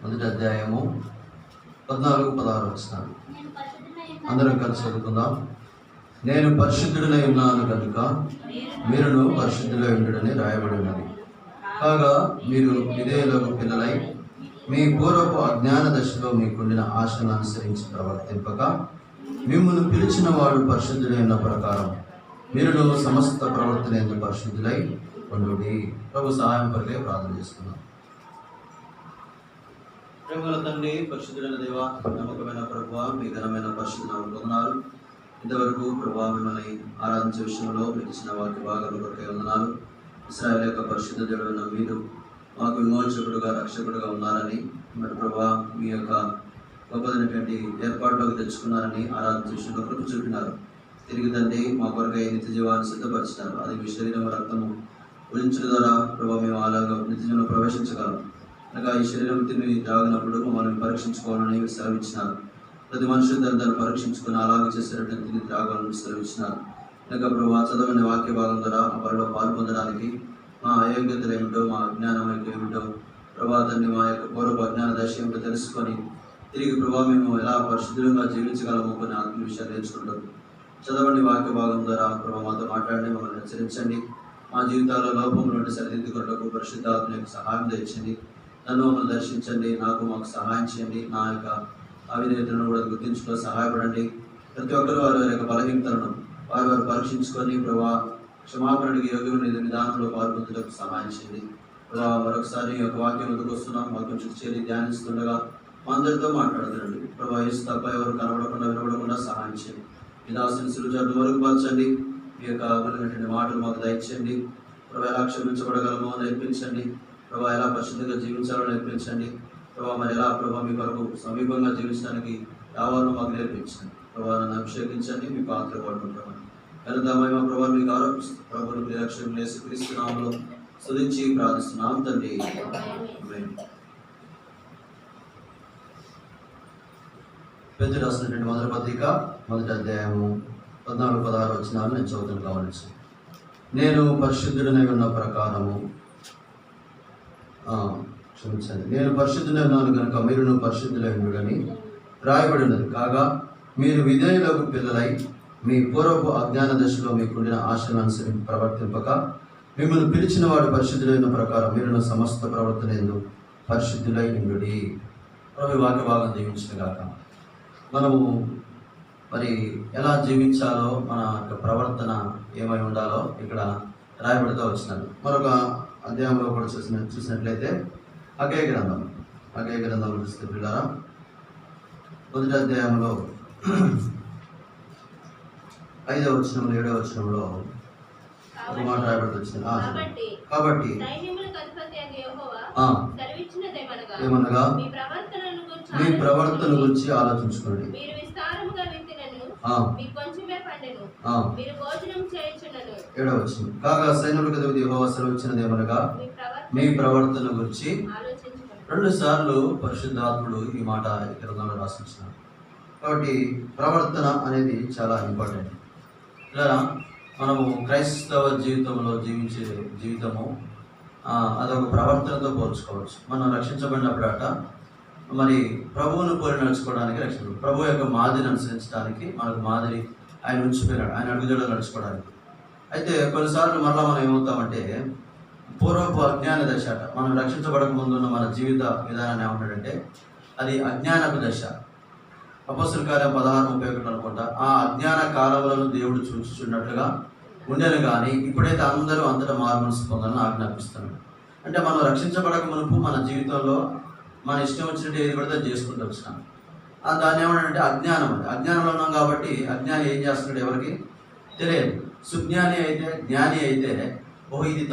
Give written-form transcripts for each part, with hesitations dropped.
మొదటి అధ్యాయము 14-16 వచనాలు అందరం కలిసి చదువుకుందాం. నేను పరిశుద్ధుడనై ఉన్నాను కనుక మీరును పరిశుద్ధులై ఉండుడని రాయబడి ఉన్నది. కాగా మీరు విధేయులకు పిల్లలై మీ పూర్వపు అజ్ఞాన దశలో మీకుండిన ఆశను అనుసరించి ప్రవర్తింపక మిమ్మల్ని పిలిచిన వాడు పరిశుద్ధుడై ఉన్న ప్రకారం మీరును సమస్త ప్రవర్తన ఎందుకు పరిశుద్ధులై ఉండుడి. ప్రభు సహాయం కొరకే ప్రార్థన చేసుకున్నాం. ప్రేమల తండ్రి, పరిశుద్ధుడైన దేవ, నమ్మకమైన ప్రభువా, మీ ఘనమైన పరిశుద్ధ వందనాలు. ఇంతవరకు ప్రభువా మిమ్మల్ని ఆరాధించే విషయంలో మీకు ఇచ్చిన వాక్య భాగాల కొరకే వందనాలు. ఇశ్రాయేలు యొక్క పరిశుద్ధ దేవుడైన మీరు మాకు విమోచకుడుగా రక్షకుడుగా ఉన్నారని, మరి ప్రభువా మీ యొక్క గొప్పదైనటువంటి ఏర్పాటులోకి తెచ్చుకున్నారని ఆరాధించే విషయంలో కృప చూపినారు. తిరిగి తండ్రి మా కొరకై నిత్య జీవాన్ని సిద్ధపరిచినారు. అది మీ శరీరం రక్తము గురించడం ద్వారా ప్రభావ మేము అలాగా నిత్య జీవంలో ప్రవేశించగలం. అనగా ఈ శరీరం తిని తాగినప్పుడు మమ్మల్ని పరీక్షించుకోవాలని సెలవిచ్చినారు. ప్రతి మనుషులు దాన్ని పరీక్షించుకొని అలాగే చేసేటట్టు తిని త్రాగాలని సెలవిచ్చినారు. ఇంకా ప్రభావ చదవని వాక్య భాగం ద్వారా ఆ పనిలో పాల్పొందడానికి మా అయోగ్యతలు ఏమిటో, మా అజ్ఞానం ఏమిటో ప్రభావ తండ్రి మా యొక్క పూర్వపు అజ్ఞాన దశ ఏమిటో తెలుసుకొని తిరిగి ప్రభావ మేము ఎలా పరిశుద్ధంగా జీవించగలము కొన్ని ఆత్మ విషయాలు నేర్చుకుంటాం. చదవని వాక్య భాగం ద్వారా ప్రభావ మాతో మాట్లాడి మమ్మల్ని హెచ్చరించండి. మా జీవితాల్లో లోపం నుండి సరిదిద్దుకున్నకు పరిశుద్ధాత్మ యొక్క సహాయం తెచ్చండి. నన్ను మమ్మల్ని దర్శించండి, మాకు సహాయం చేయండి. నా యొక్క అవిధేయతలను కూడా గుర్తించుకో సహాయపడండి. ప్రతి ఒక్కరు వారి వారి యొక్క బలహీనతలను వారు పరీక్షించుకొని ప్రభావ క్షమాపణకి యోగ్యమైన విధానంలో పాల్గొనడానికి సహాయం చేయండి. ప్రభావ మరొకసారి ఈ యొక్క వాక్యం ఎందుకు వస్తున్నాం, వాక్యం చుట్టూ చేరి ధ్యానిస్తుండగా మా అందరితో మాట్లాడుతుండండి. ప్రభావ యేసు తప్ప ఎవరు కనబడకుండా వినబడకుండా సహాయం చేయండి. మీ దాసుని సిలువచాటు వరకు పరచండి. మీ యొక్క అమలైనటువంటి మాటలు మాకు దయచేయండి. ప్రభావ ఎలా క్షమించబడగలమో నేర్పించండి. ప్రభావ ఎలా పరిశుద్ధంగా జీవించాలో నేర్పించండి. ప్రభావ మరి ఎలా ప్రభావ మీ కొరకు సమీపంగా జీవించడానికి రావాలో మాకు నేర్పించండి. ప్రభావ నన్ను అభిషేకించండి. మీ పాత్ర పడుకుంటామని కనుదామా ప్రభావ మీకు ఆరోపిస్తూ ప్రభుని ప్రియరక్షకులు యేసుక్రీస్తు నామములో స్తుతించి ప్రార్థిస్తున్నాం తండ్రి. పేతురు రాసినటువంటి మొదటి పత్రిక మొదటి అధ్యాయము 14-16 వచనాలు నేను చదువుతాను కావచ్చు. నేను పరిశుద్ధుడనై ఉన్న ప్రకారము నేను పరిశుద్ధుడై ఉన్నాను కనుక మీరును పరిశుద్ధులై ఉండుడని రాయబడి ఉన్నది. కాగా మీరు విధేయులకు పిల్లలై మీ పూర్వపు అజ్ఞాన దశలో మీకుండిన ఆశను అనుసరించి ప్రవర్తింపక మిమ్మల్ని పిలిచిన వాడు పరిశుద్ధులైన ప్రకారం మీరును సమస్త ప్రవర్తన ఎందుకు పరిశుద్ధులై ఉండుడి. ప్రభు వాక్య భాగం జీవించిన కాక మనము మరి ఎలా జీవించాలో, మన యొక్క ప్రవర్తన ఏమై ఉండాలో ఇక్కడ రాయబడుతూ వచ్చినారు. మరొక అధ్యాయంలో కూడా చూసినట్లయితే అగయ గ్రంథం చూస్తే పిల్లరా, మొదటి అధ్యాయంలో 5వ వచనంలో 7వ వచనంలో ఒక మాట రాయబడి వచ్చింది. కాబట్టి ఏమనగా మీ ప్రవర్తన గురించి ఆలోచించుకోండి. ఏడవచ్చు. కాగా సైన్యులకు దేవుడు యెహోవా సెలవిచ్చినది ఏమనగా మీ ప్రవర్తన గురించి. 2 సార్లు పరిశుద్ధాత్ముడు ఈ మాట గ్రంథంలో రాసించినాడు. కాబట్టి ప్రవర్తన అనేది చాలా ఇంపార్టెంట్. ఇలా మనము క్రైస్తవ జీవితంలో జీవించే జీవితము అదొక ప్రవర్తనతో పోల్చుకోవచ్చు. మనం రక్షించబడినప్పుడట మరి ప్రభువును పోలి నడుచుకోవడానికి రక్షించబడి ప్రభు యొక్క మాదిరిని అనుసరించడానికి మనకు మాదిరి ఆయన ఉంచిపోయినాడు, ఆయన అడుగుజాడలు నడుచుకోవడానికి. అయితే కొన్నిసార్లు మరలా మనం ఏమవుతామంటే పూర్వపు అజ్ఞాన దశ అట. మనం రక్షించబడక ముందున్న మన జీవిత విధానాన్ని ఏమంటాడంటే అది అజ్ఞానపు దశ. అపొస్తలుల కార్యం 16:31 అనుకుంటా. ఆ అజ్ఞాన కాలములను దేవుడు చూచుచున్నట్లుగా ఉండేను కానీ ఇప్పుడైతే అందరూ అంతటా మారు మనసు పొందాలని ఆజ్ఞాపిస్తున్నాడు. అంటే మనం రక్షించబడక మునుపు మన జీవితంలో మన ఇష్టం వచ్చినట్టు ఏది పడితే చేసుకుంటూ వచ్చినాం. దాన్ని ఏమంటే అజ్ఞానం. అది అజ్ఞానంలో ఉన్నాం కాబట్టి అజ్ఞాని ఏం చేస్తున్నాడు ఎవరికి తెలియదు. సుజ్ఞాని అయితే, జ్ఞాని అయితే ఇది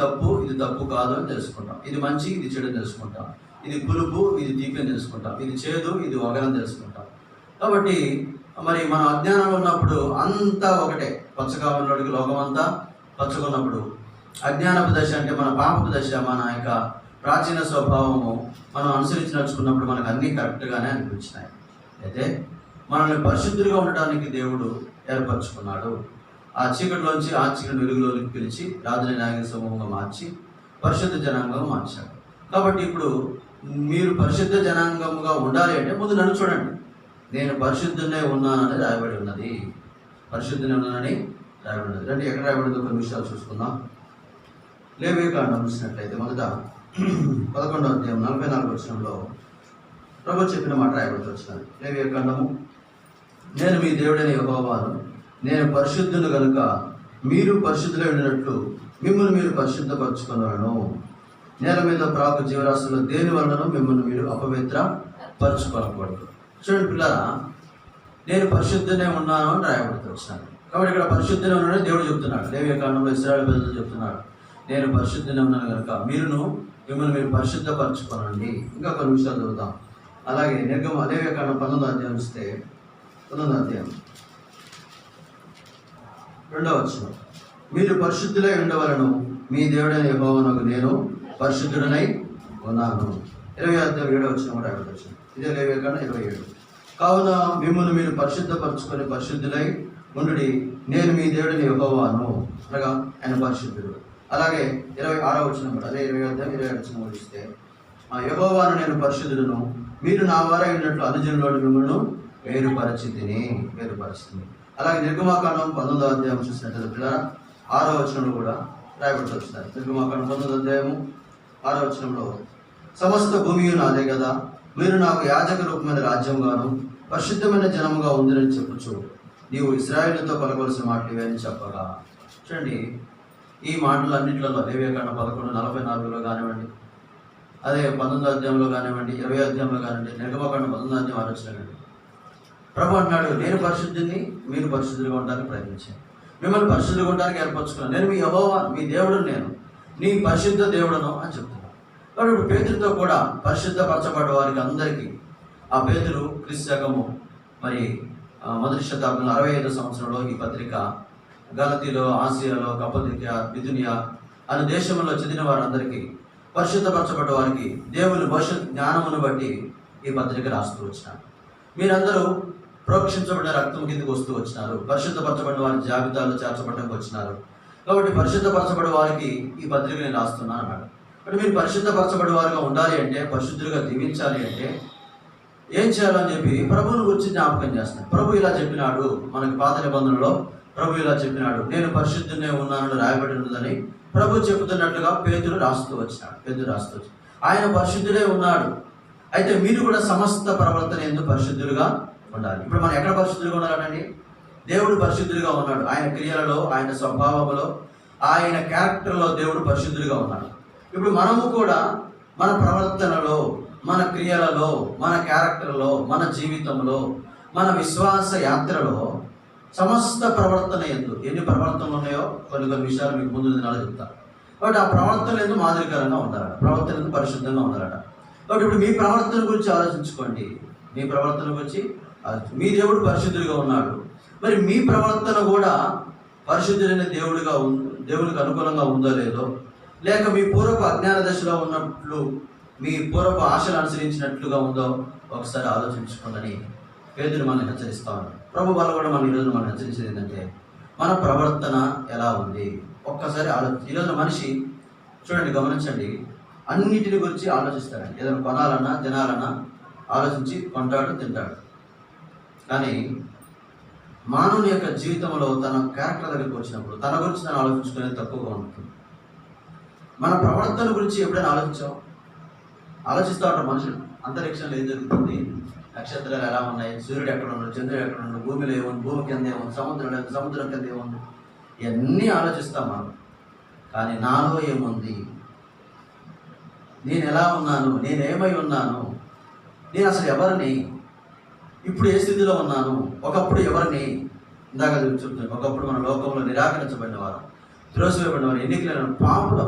తప్పు కాదు అని తెలుసుకుంటాం. ఇది మంచి, ఇది చెడు తెలుసుకుంటాం. ఇది పులుపు, ఇది తీపి అని తెలుసుకుంటాం. ఇది చేదు, ఇది వగరని తెలుసుకుంటాం. కాబట్టి మరి మనం అజ్ఞానంలో ఉన్నప్పుడు అంతా ఒకటే. పచ్చకామలోడికి లోకం అంతా పచ్చకున్నప్పుడు అజ్ఞానపు దశ అంటే మన పాపపు దశ, మన యొక్క ప్రాచీన స్వభావము మనం అనుసరించి నడుచుకున్నప్పుడు మనకు అన్నీ కరెక్ట్గానే అనిపించినాయి. అయితే మనల్ని పరిశుద్ధులుగా ఉండడానికి దేవుడు ఏర్పరచుకున్నాడు. ఆ చీకటిలోంచి ఆ చీకటి వెలుగులోకి పిలిచి రాజుల న్యాయ సమూహంగా మార్చి పరిశుద్ధ జనాంగంగా మార్చాడు. కాబట్టి ఇప్పుడు మీరు పరిశుద్ధ జనాంగముగా ఉండాలి అంటే ముందు నన్ను చూడండి. నేను పరిశుద్ధునే ఉన్నానని రాయబడి ఉన్నది. పరిశుద్ధునే ఉన్నానని రాయబడి ఉన్నది. రండి, ఎక్కడ రాయబడిందో కొన్ని విషయాలు చూసుకుందాం. లేవియకాండం చూసినట్లయితే మొదట 11వ అధ్యాయం 44వ వచనంలో ప్రభు చెప్పిన మాట రాయబడి వచ్చినది. లేవియకాండము, నేను మీ దేవుడైన యెహోవాను, నేను పరిశుద్ధుని కనుక మీరు పరిశుద్ధులై ఉండినట్లు మిమ్మల్ని మీరు పరిశుద్ధపరచుకున్నాను. నేల మీద ప్రాకు జీవరాశుల్లో దేని వలన మిమ్మల్ని మీరు అపవిత్ర పరచుకోనకూడదు. చూడండి పిల్లరా, నేను పరిశుద్ధనే ఉన్నాను అని రాయబడుతూ వచ్చినాను. కాబట్టి ఇక్కడ పరిశుద్ధనే ఉన్నాడని దేవుడు చెప్తున్నాడు. లేవియకాండంలో ఇశ్రాయేలు ప్రజలు చెప్తున్నాడు, నేను పరిశుద్ధనే ఉన్నాను కనుక మిమ్మల్ని మీరు పరిశుద్ధపరచుకోనండి. ఇంకా కొన్ని విషయాలు చదువుతాం. అలాగే లేవియకాండం 19వ అధ్యాయం ఇస్తే 19వ అధ్యాయం 2వ వచనం, మీరు పరిశుద్ధులై ఉండవలను, మీ దేవుడైన యెహోవానగు నేను పరిశుద్ధుడనై ఉన్నాను. 20వ అధ్యాయం 7వ వచనం కూడా రాయబడుతుంది. ఇదే లేవియకాండం 27. కావున మిమ్మల్ని మీరు పరిశుద్ధపరచుకొని పరిశుద్ధులై ఉండుడి, నేను మీ దేవుడిని యెహోవాను, అనగా ఆయన పరిశుద్ధుడు. అలాగే 26వ వచనం కూడా అదే 20వ అధ్యాయం 27వ వచనం చూస్తే, యెహోవాను నేను పరిశుద్ధుడును, మీరు నా వారై ఉన్నట్లు అనుజనులో మిమ్మల్ని వేరుపరిచితిని. అలాగే నిర్గమాకాండం 19వ అధ్యాయం చూసినట్లయితే పిల్లరా 6వ వచనంలో కూడా రాయబడుతూ వచ్చినారు. నిర్గమాకాండం 19వ అధ్యాయము 6వ వచనంలో, సమస్త భూమి నాదే కదా, మీరు నాకు యాజక రూపమైన రాజ్యంగాను పరిశుద్ధమైన జనముగా ఉందని చెప్పుచు నీవు ఇశ్రాయేలుతో పలకవలసిన మాటలు ఇవన్నీ చెప్పగా. చూడండి, ఈ మాటలు అన్నింటిలో లేవియకాండం 11:44లో కానివ్వండి, అదే 19వ అధ్యాయంలో కానివ్వండి, 20వ అధ్యాయంలో కానివ్వండి, నిర్గమాకాండం 19వ అధ్యాయం ఆలోచన ప్రభు అన్నాడు, నేను పరిశుద్ధిని, మీరు పరిశుద్ధులుగా ఉండడానికి ప్రయత్నించాను, మిమ్మల్ని పరిశుద్ధులుగా ఉండడానికి ఏర్పరచుకున్నాను, నేను మీ యెహోవా మీ దేవుడు, నేను నీ పరిశుద్ధ దేవుడను అని చెప్తున్నాను. కాబట్టి ఇప్పుడు పేతురుతో కూడా పరిశుద్ధపరచబడ్డ వారికి అందరికీ, ఆ పేతురు క్రీస్తు శకము మరి మొదటి శతాబ్దంలో 65వ సంవత్సరంలో ఈ పత్రిక గలతీలో, ఆసియాలో, కప్పదికియా, బిథునియా అనే దేశంలో చెందిన వారందరికీ, పరిశుద్ధపరచబడ్డ వారికి దేవుని భవిష్యత్ జ్ఞానమును బట్టి ఈ పత్రిక రాస్తూ వచ్చినారు. మీరందరూ ప్రోక్షించబడిన రక్తం కిందకు వస్తూ వచ్చినారు, పరిశుద్ధపరచబడిన వారి జాబితాలో చేర్చబడడానికి వచ్చినారు. కాబట్టి పరిశుద్ధపరచబడే వారికి ఈ పత్రిక నేను రాస్తున్నాను అన్నాడు. అంటే మీరు పరిశుద్ధపరచబడే వారిగా ఉండాలి అంటే, పరిశుద్ధులుగా జీవించాలి అంటే ఏం చేయాలని చెప్పి ప్రభువుని గురించి జ్ఞాపకం చేస్తున్నాడు. ప్రభు ఇలా చెప్పినాడు, మనకి పాత నిబంధనలో ప్రభు ఇలా చెప్పినాడు, నేను పరిశుద్ధునే ఉన్నానని రాయబడి ఉన్నదని ప్రభు చెబుతున్నట్లుగా పేతురు రాస్తూ వచ్చినాడు. ఆయన పరిశుద్ధుడే ఉన్నాడు. అయితే మీరు కూడా సమస్త ప్రవర్తన ఎందుకు పరిశుద్ధులుగా ఉండాలి. ఇప్పుడు మనం ఎక్కడ పరిశుద్ధులుగా ఉండాలండి? దేవుడు పరిశుద్ధులుగా ఉన్నాడు. ఆయన క్రియలలో, ఆయన స్వభావంలో, ఆయన క్యారెక్టర్లో దేవుడు పరిశుద్ధులుగా ఉన్నాడు. ఇప్పుడు మనము కూడా మన ప్రవర్తనలో, మన క్రియలలో, మన క్యారెక్టర్లో, మన జీవితంలో, మన విశ్వాస యాత్రలో సమస్త ప్రవర్తన ఎందు ఎన్ని ప్రవర్తనలు ఉన్నాయో కొన్ని విషయాలు మీకు ముందు దినాలు చెప్తాను. కాబట్టి ఆ ప్రవర్తన ఎందుకు మాదిరికరంగా ఉండాలట, ప్రవర్తన ఎందుకు పరిశుద్ధంగా ఉండాలట. కాబట్టి ఇప్పుడు మీ ప్రవర్తన గురించి ఆలోచించుకోండి. మీ ప్రవర్తన గురించి మీ దేవుడు పరిశుద్ధుడిగా ఉన్నాడు. మరి మీ ప్రవర్తన కూడా పరిశుద్ధుడైన దేవుడికి అనుకూలంగా ఉందో లేదో, లేక మీ పూర్వపు అజ్ఞాన దశలో ఉన్నట్లు మీ పూర్వపు ఆశలు అనుసరించినట్లుగా ఉందో ఒకసారి ఆలోచించుకోండి. పేతురు మనం హెచ్చరిస్తా ఉన్నాడు. ప్రభు వల్ల కూడా మనం ఈరోజు మనం హెచ్చరించేది ఏంటంటే, మన ప్రవర్తన ఎలా ఉంది ఒక్కసారి ఈరోజు మనిషి చూడండి, గమనించండి, అన్నిటిని గురించి ఆలోచిస్తాడండి. ఏదైనా కొనాలన్నా, తినాలన్నా ఆలోచించి కొంటాడు, తింటాడు. కానీ మానవుని యొక్క జీవితంలో తన క్యారెక్టర్ దగ్గరికి వచ్చినప్పుడు తన గురించి తను ఆలోచించుకునేది తక్కువగా ఉంటుంది. మన ప్రవర్తన గురించి ఎప్పుడైనా ఆలోచిస్తూ ఉంటారు మనుషులు. అంతరిక్షంలో ఏం జరుగుతుంది, నక్షత్రాలు ఎలా ఉన్నాయి, సూర్యుడు ఎక్కడ ఉన్నాడు, చంద్రుడు ఎక్కడ ఉన్నాడు, భూమిలో ఏముంది, భూమి కింద ఏముంది, సముద్రం కింద ఏముంది, ఇవన్నీ ఆలోచిస్తాం మనం. కానీ నాలో ఏముంది, నేను ఎలా ఉన్నాను, నేనేమై ఉన్నాను, నేను అసలు ఎవరిని, ఇప్పుడు ఏ స్థితిలో ఉన్నాను, ఒకప్పుడు ఎవరిని. ఇందాక చెప్తున్నాను, ఒకప్పుడు మన లోకంలో నిరాకరించబడిన వారు, త్రోసివేయబడిన వారు, ఎన్నికలైన పాపులు.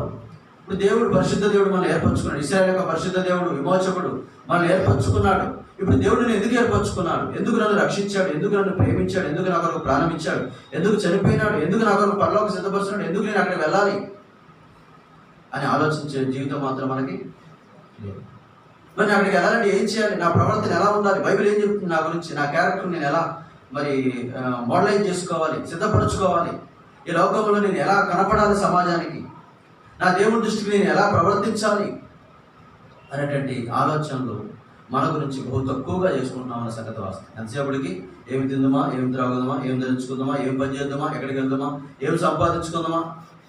ఇప్పుడు దేవుడు పరిశుద్ధ దేవుడు మనల్ని ఏర్పరచుకున్నాడు. ఇశ్రాయేలు యొక్క పరిశుద్ధ దేవుడు, విమోచకుడు మనల్ని ఏర్పరచుకున్నాడు. ఇప్పుడు దేవుడిని ఎందుకు ఏర్పరచుకున్నాడు, ఎందుకు నన్ను రక్షించాడు, ఎందుకు నన్ను ప్రేమించాడు, ఎందుకు నా కొరకు ప్రాణం ఇచ్చాడు, ఎందుకు చనిపోయినాడు, ఎందుకు నా కొరకు పరలోకం సిద్ధపరుస్తున్నాడు, ఎందుకు నేను అక్కడికి వెళ్ళాలి అని ఆలోచించే జీవితం మాత్రం మనకి లేదు. మరి నేను అక్కడికి వెళ్ళాలంటే ఏం చేయాలి, నా ప్రవర్తన ఎలా ఉండాలి, బైబిల్ ఏం చెప్తుంది నా గురించి, నా క్యారెక్టర్ నేను ఎలా మరి మోడలైజ్ చేసుకోవాలి, సిద్ధపరచుకోవాలి, ఈ లోకంలో నేను ఎలా కనపడాలి సమాజానికి, నా దేవుని దృష్టికి నేను ఎలా ప్రవర్తించాలి అనేటువంటి ఆలోచనలు మన గురించి బహు తక్కువగా చేసుకుంటున్నాం అన్న సంగతి వాస్తవం. ఎంతసేపటికి ఏమి తిందామా, ఏమి త్రాగుదామా, ఏం ధరించుకుందామా, ఏం పని చేద్దామా, ఎక్కడికి వెళ్దామా, ఏం సంపాదించుకుందామా,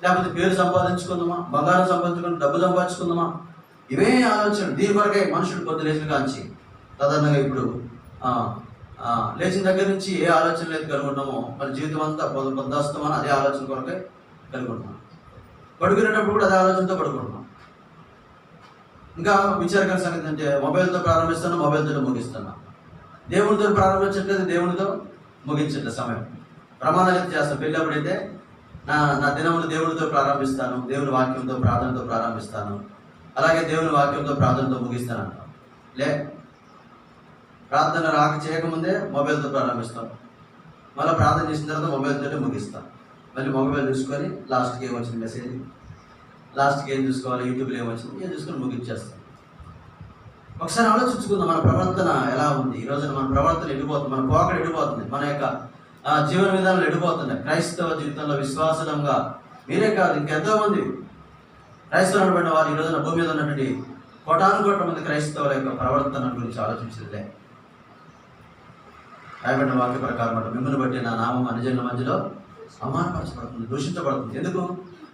లేకపోతే పేరు సంపాదించుకుందామా, బంగారం సంపాదించుకుందాం, డబ్బు సంపాదించుకుందామా, ఇవే ఆలోచన. దీని కొరకే మనుషుడు పొద్దు లేచిన కాంచి సాధారణంగా ఇప్పుడు లేచిన దగ్గర నుంచి ఏ ఆలోచనలు అయితే కలిగి ఉన్నామో మన జీవితం అంతా పొద్దాస్తమని అదే ఆలోచన కొరకే కలిగి ఉంటున్నాం. పడుకునేటప్పుడు కూడా అదే ఆలోచనతో పడుకుంటున్నాం. ఇంకా విచారకర సంగతి అంటే మొబైల్తో ప్రారంభిస్తాను, మొబైల్తో ముగిస్తాను. దేవునితో ప్రారంభించట్లేదు, దేవునితో ముగించట్లేదు. సమయం ప్రమాణాలు అయితే చేస్తాను. పెళ్ళప్పుడైతే నా దినములు దేవునితో ప్రారంభిస్తాను, దేవుని వాక్యంతో ప్రార్థనతో ప్రారంభిస్తాను, అలాగే దేవుని వాక్యంతో ప్రార్థనతో ముగిస్తాను అంటాం. ప్రార్థన చేయకముందే మొబైల్తో ప్రారంభిస్తాం, మళ్ళీ ప్రార్థన చేసిన తర్వాత మొబైల్తో ముగిస్తాం. మళ్ళీ మొబైల్ చూసుకొని లాస్ట్కి ఏమొచ్చింది మెసేజ్, లాస్ట్కి ఏం చూసుకోవాలి, యూట్యూబ్లో ఏమొచ్చింది ఏం చూసుకొని ముగించేస్తాం. ఒకసారి ఆలోచించుకుందాం, మన ప్రవర్తన ఎలా ఉంది. ఈ రోజున మన ప్రవర్తన ఎడిపోతుంది, మన పోకడ ఎడిపోతుంది, మన యొక్క జీవన విధానాలు ఎడిపోతున్నాయి. క్రైస్తవ జీవితంలో విశ్వాసంగా మీరే కాదు ఇంకెంతో మంది క్రైస్తవులు అనబడిన వారు ఈ రోజున భూమి మీద ఉన్నటువంటి కోటానుకోట్ల మంది క్రైస్తవుల యొక్క ప్రవర్తన గురించి ఆలోచించలే. రాయబడిన వాక్య ప్రకారం అంటే మిమ్మల్ని బట్టి నా నామం అనుజనుల మధ్యలో అవమానపరచబడుతుంది, దూషించబడుతుంది. ఎందుకు?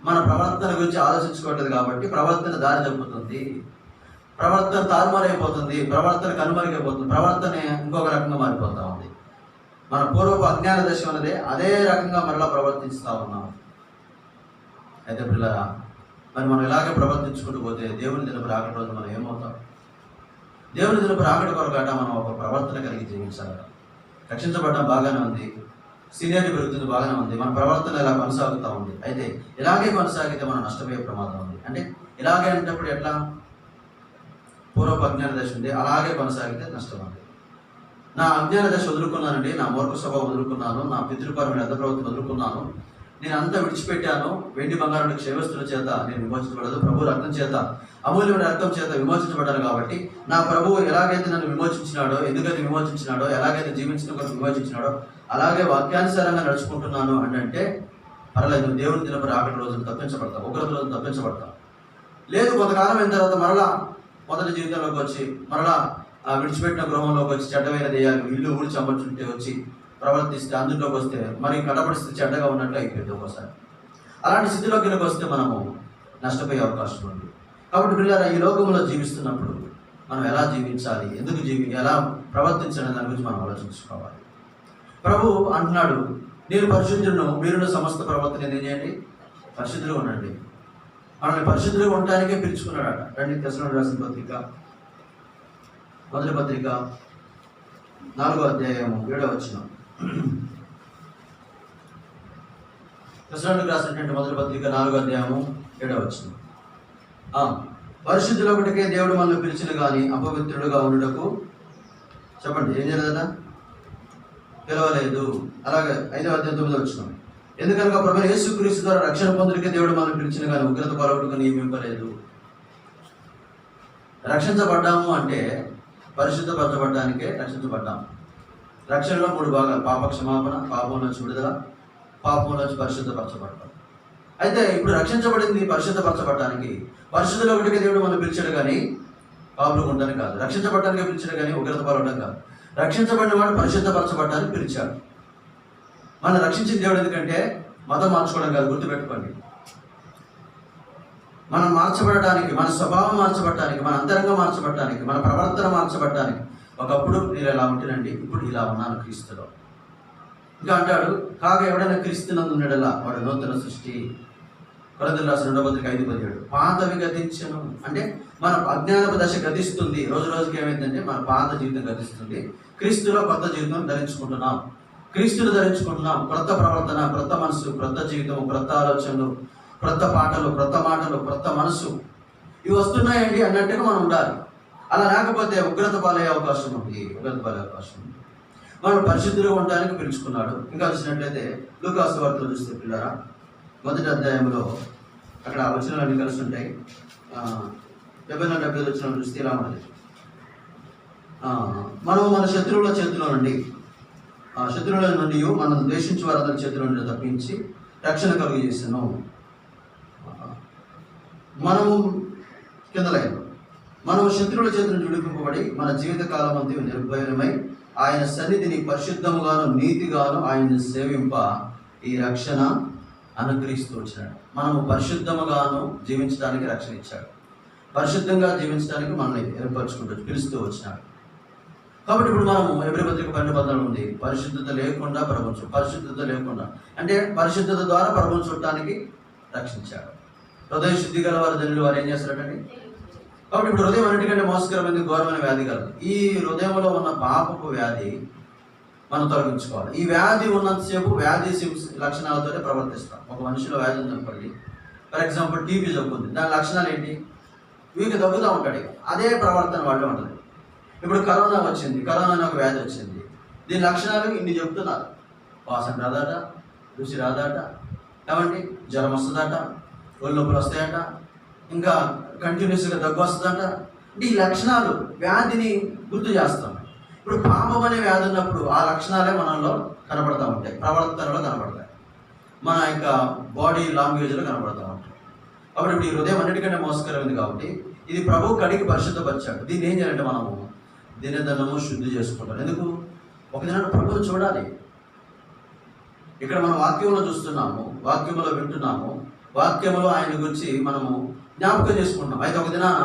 మన ప్రవర్తన గురించి ఆలోచించుకోవట్లేదు కాబట్టి ప్రవర్తన దారి తప్పుతుంది, ప్రవర్తన తారుమారైపోతుంది, ప్రవర్తన కనుమరుగైపోతుంది, ప్రవర్తన ఇంకొక రకంగా మారిపోతూ ఉంది. మన పూర్వపు అజ్ఞాన దశ ఉన్నదే అదే రకంగా మరలా ప్రవర్తిస్తూ ఉన్నాం. అయితే పిల్లరా, మరి మనం ఇలాగే ప్రవర్తించుకుంటూ పోతే దేవుని దినపు రాకడ రోజు మనం ఏమవుతాం? దేవుని దినపు రాకడ కొరకట మనం ఒక ప్రవర్తన కలిగి జీవించాలి. రక్షించబడడం బాగానే ఉంది, సీనియారిటీ పెరుగుతుంది బాగానే ఉంది, మన ప్రవర్తన ఇలా కొనసాగుతూ ఉంది. అయితే ఇలాగే కొనసాగితే మనం నష్టపోయే ప్రమాదం ఉంది. అంటే ఇలాగే అనేటప్పుడు ఎట్లా? పూర్వపు అజ్ఞాన దశ ఉంది, అలాగే కొనసాగితే నష్టం ఉంది. నా అజ్ఞాన దశ వదులుకున్నానండి, నా మూర్ఖ స్వభావం వదులుకున్నాను, నా పితృపరమైన అర్థ ప్రవృత్తి వదులుకున్నాను, నేను అంతా విడిచిపెట్టాను. వెండి బంగారం క్షేమస్తుల చేత నేను విమోచించబడదు, ప్రభు రక్తం చేత, అమూల్యమైన రక్తం చేత విమోచించబడ్డాను. కాబట్టి నా ప్రభువు ఎలాగైతే నన్ను విమోచించినాడో, ఎందుకైతే విమోచించినాడో, ఎలాగైతే జీవించడం కోసం విమోచించినాడో అలాగే వాక్యానుసారంగా నడుచుకుంటున్నాను అంటే పర్లేదు, దేవుని దినపు రాకడ రోజులు తప్పించబడతాం, ఉగ్రత రోజులు తప్పించబడతాం. లేదు, కొంతకాలం అయిన తర్వాత మరలా మొదటి జీవితంలోకి వచ్చి మరలా విడిచిపెట్టిన గృహంలోకి వచ్చి చెడ్డమైన దేయాలు ఇల్లు ఊడి చంపచుంటే వచ్చి ప్రవర్తిస్తే అందులోకి వస్తే మరి కనపడిస్తే చెడ్డగా ఉన్నట్లు అయిపోయింది ఒక్కోసారి. అలాంటి స్థితిలోకి వస్తే మనము నష్టపోయే అవకాశం ఉంది. కాబట్టి పిల్లలు ఈ లోకంలో జీవిస్తున్నప్పుడు మనం ఎలా జీవించాలి, ఎందుకు ఎలా ప్రవర్తించాలి దాని గురించి మనం ఆలోచించుకోవాలి. ప్రభు అంటున్నాడు, నేను పరిశుద్ధులను, మీరున్న సమస్త ప్రవర్తన ఏం చేయండి, పరిశుద్ధులుగా ఉండండి. మనల్ని పరిశుద్ధులుగా ఉండటానికే పిలుచుకున్నాడట. రండి, తెస్సలోనికీయులకు రాసిన పత్రిక, మొదటి పత్రిక 4వ అధ్యాయము 7వ వచనం. తెస్సలోనికీయులకు రాసినటువంటి మొదటి పత్రిక 4వ అధ్యాయము 7వ వచనం. పరిశుద్ధుల ఒకటికే దేవుడు మనల్ని పిలిచిన కానీ అపవిత్రుడుగా ఉండుటకు చెప్పండి ఏం చేయలేదట, పిలవలేదు. అలాగే 5వ అధ్యాయం 9వ వచనం. ఎందుకనగా ప్రభువైన యేసుక్రీస్తు ద్వారా రక్షణ పొందుటకే దేవుడు మనల్ని పిలిచిన కానీ ఉగ్రత పాల్గొనటకు నియమింపలేదు. రక్షించబడ్డాము అంటే పరిశుద్ధపరచబడ్డానికే రక్షించబడ్డాము. రక్షణలో 3 భాగాలు: పాప క్షమాపణ, పాపం నుంచి విడుదల, పాపం నుంచి పరిశుద్ధపరచబడటం. అయితే ఇప్పుడు రక్షించబడింది పరిశుద్ధపరచబడటానికి. పరిశుద్ధుల ఒకటికే దేవుడు మనం పిలిచాడు కానీ పాపులు ఉండడానికి కాదు. రక్షించబడటానికి పిలిచాడు కానీ ఉగ్రత పాల్గొనడం కాదు. రక్షించబడిన వాడు పరిశుద్ధపరచబడటానికి పిలిచాడు. మనం రక్షించిన దేవుడు ఎందుకంటే మతం మార్చుకోవడం కాదు, గుర్తుపెట్టుకోండి. మనం మార్చబడటానికి, మన స్వభావం మార్చబడటానికి, మన అంతరంగం మార్చబడటానికి, మన ప్రవర్తన మార్చబడటానికి. ఒకప్పుడు నేను ఇలా ఉంటేనండి, ఇప్పుడు ఇలా ఉన్నాను క్రీస్తులో. ఇంకా అంటాడు, కాగా ఎవడైనా క్రీస్తునందు ఉన్నాడలా వాడు నూతన సృష్టి. కొరింథీయులకు రాసిన 2వ పత్రిక 5:17. పాతవి గతించను అంటే మన అజ్ఞానపు దశ గతిస్తుంది. రోజు రోజుకి ఏమైందంటే మన పాత జీవితం గతిస్తుంది. క్రీస్తులో కొత్త జీవితం ధరించుకుంటున్నాం, క్రీస్తులు ధరించుకుంటున్నాం. క్రొత్త ప్రవర్తన, క్రొత్త మనసు, క్రొత్త జీవితం, క్రొత్త ఆలోచనలు, క్రొత్త పాటలు, క్రొత్త మాటలు, క్రొత్త మనసు ఇవి వస్తున్నాయండి అన్నట్టుగా మనం ఉండాలి. అలా లేకపోతే ఉగ్రత పాలయ్యే అవకాశం ఉంది, మనం పరిశుద్ధులుగా ఉండడానికి పిలుచుకున్నాడు. ఇంకా వచ్చినట్లయితే లూకాసు వార్తలు చూస్తే పిల్లరా, 1వ అధ్యాయంలో అక్కడ వచనాలన్నీ కలిసి ఉంటాయి. 74-75 వచనాలు చూస్తే ఇలా ఉన్నది, మనం మన శత్రువుల చేతిలో నుండి మనం ద్వేషించి వారందరి చేతిలో నుండి తప్పించి రక్షణ కలుగు చేసాను. మనము కింద లైన్ మనం శత్రువుల చేతులను విడిపింపబడి మన జీవితకాలం అంతా నిర్భయమై ఆయన సన్నిధిని పరిశుద్ధముగాను నీతిగాను ఆయన్ని సేవింప ఈ రక్షణ అనుగ్రహిస్తూ వచ్చినాడు. మనము పరిశుద్ధముగాను జీవించడానికి రక్షణ ఇచ్చాడు. పరిశుద్ధంగా జీవించడానికి మనల్ని ఏర్పరచుకుంటూ పిలుస్తూ వచ్చినాడు. కాబట్టి ఇప్పుడు మనము ఎబ్రీ పత్రిక 12 ఉంది, పరిశుద్ధత లేకుండా ప్రభుత్వం, పరిశుద్ధత లేకుండా అంటే పరిశుద్ధత ద్వారా ప్రభుత్వం చూడటానికి రక్షించాడు. హృదయ శుద్ధి గల వారు ధనులు వారు ఏం చేస్తారంటే, కాబట్టి ఇప్పుడు హృదయం అన్నిటికంటే మోసకరమైన ఘోరమైన వ్యాధి కలదు. ఈ హృదయంలో ఉన్న పాపపు వ్యాధి మనం తొలగించుకోవాలి. ఈ వ్యాధి ఉన్నంతసేపు వ్యాధి లక్షణాలతోనే ప్రవర్తిస్తాం. ఒక మనిషిలో వ్యాధి ఉందనుకోండి, ఫర్ ఎగ్జాంపుల్ టీబీ జబ్బు ఉంది, దాని లక్షణాలు ఏంటి? వీరికి తగ్గుతూ ఉంటాడు, అదే ప్రవర్తన వాళ్ళు ఉంటుంది. ఇప్పుడు కరోనా వచ్చింది, కరోనా అనే ఒక వ్యాధి వచ్చింది, దీని లక్షణాలు ఇన్ని చెప్తున్నారు. వాసన రాదట, రుచి రాదట, ఏమండి జ్వరం వస్తుందట, ఒళ్ళు నొప్పులు వస్తాయట, ఇంకా కంటిన్యూస్గా దగ్గు వస్తుందట. అంటే ఈ లక్షణాలు వ్యాధిని గుర్తు చేస్తాం. ఇప్పుడు పాపం అనే వ్యాధి ఉన్నప్పుడు ఆ లక్షణాలే మనలో కనబడుతూ ఉంటాయి, ప్రవర్తనలో కనబడతాయి, మన యొక్క బాడీ లాంగ్వేజ్లో కనబడుతూ ఉంటాయి. కాబట్టి ఇప్పుడు ఈ హృదయం అన్నిటికంటే మోసకరమైంది కాబట్టి ఇది ప్రభు కడిగి పరిశుద్ధపరిచాడు. దీన్ని ఏం చేయాలంటే మనము దినదినము శుద్ధి చేసుకుంటాం. ఎందుకు? ఒక దినాన్ని ప్రభువును చూడాలి. ఇక్కడ మనం వాక్యంలో చూస్తున్నాము, వాక్యంలో వింటున్నాము, వాక్యంలో ఆయన గురించి మనము జ్ఞాపకం చేసుకుంటాం. అయితే ఒక దినాన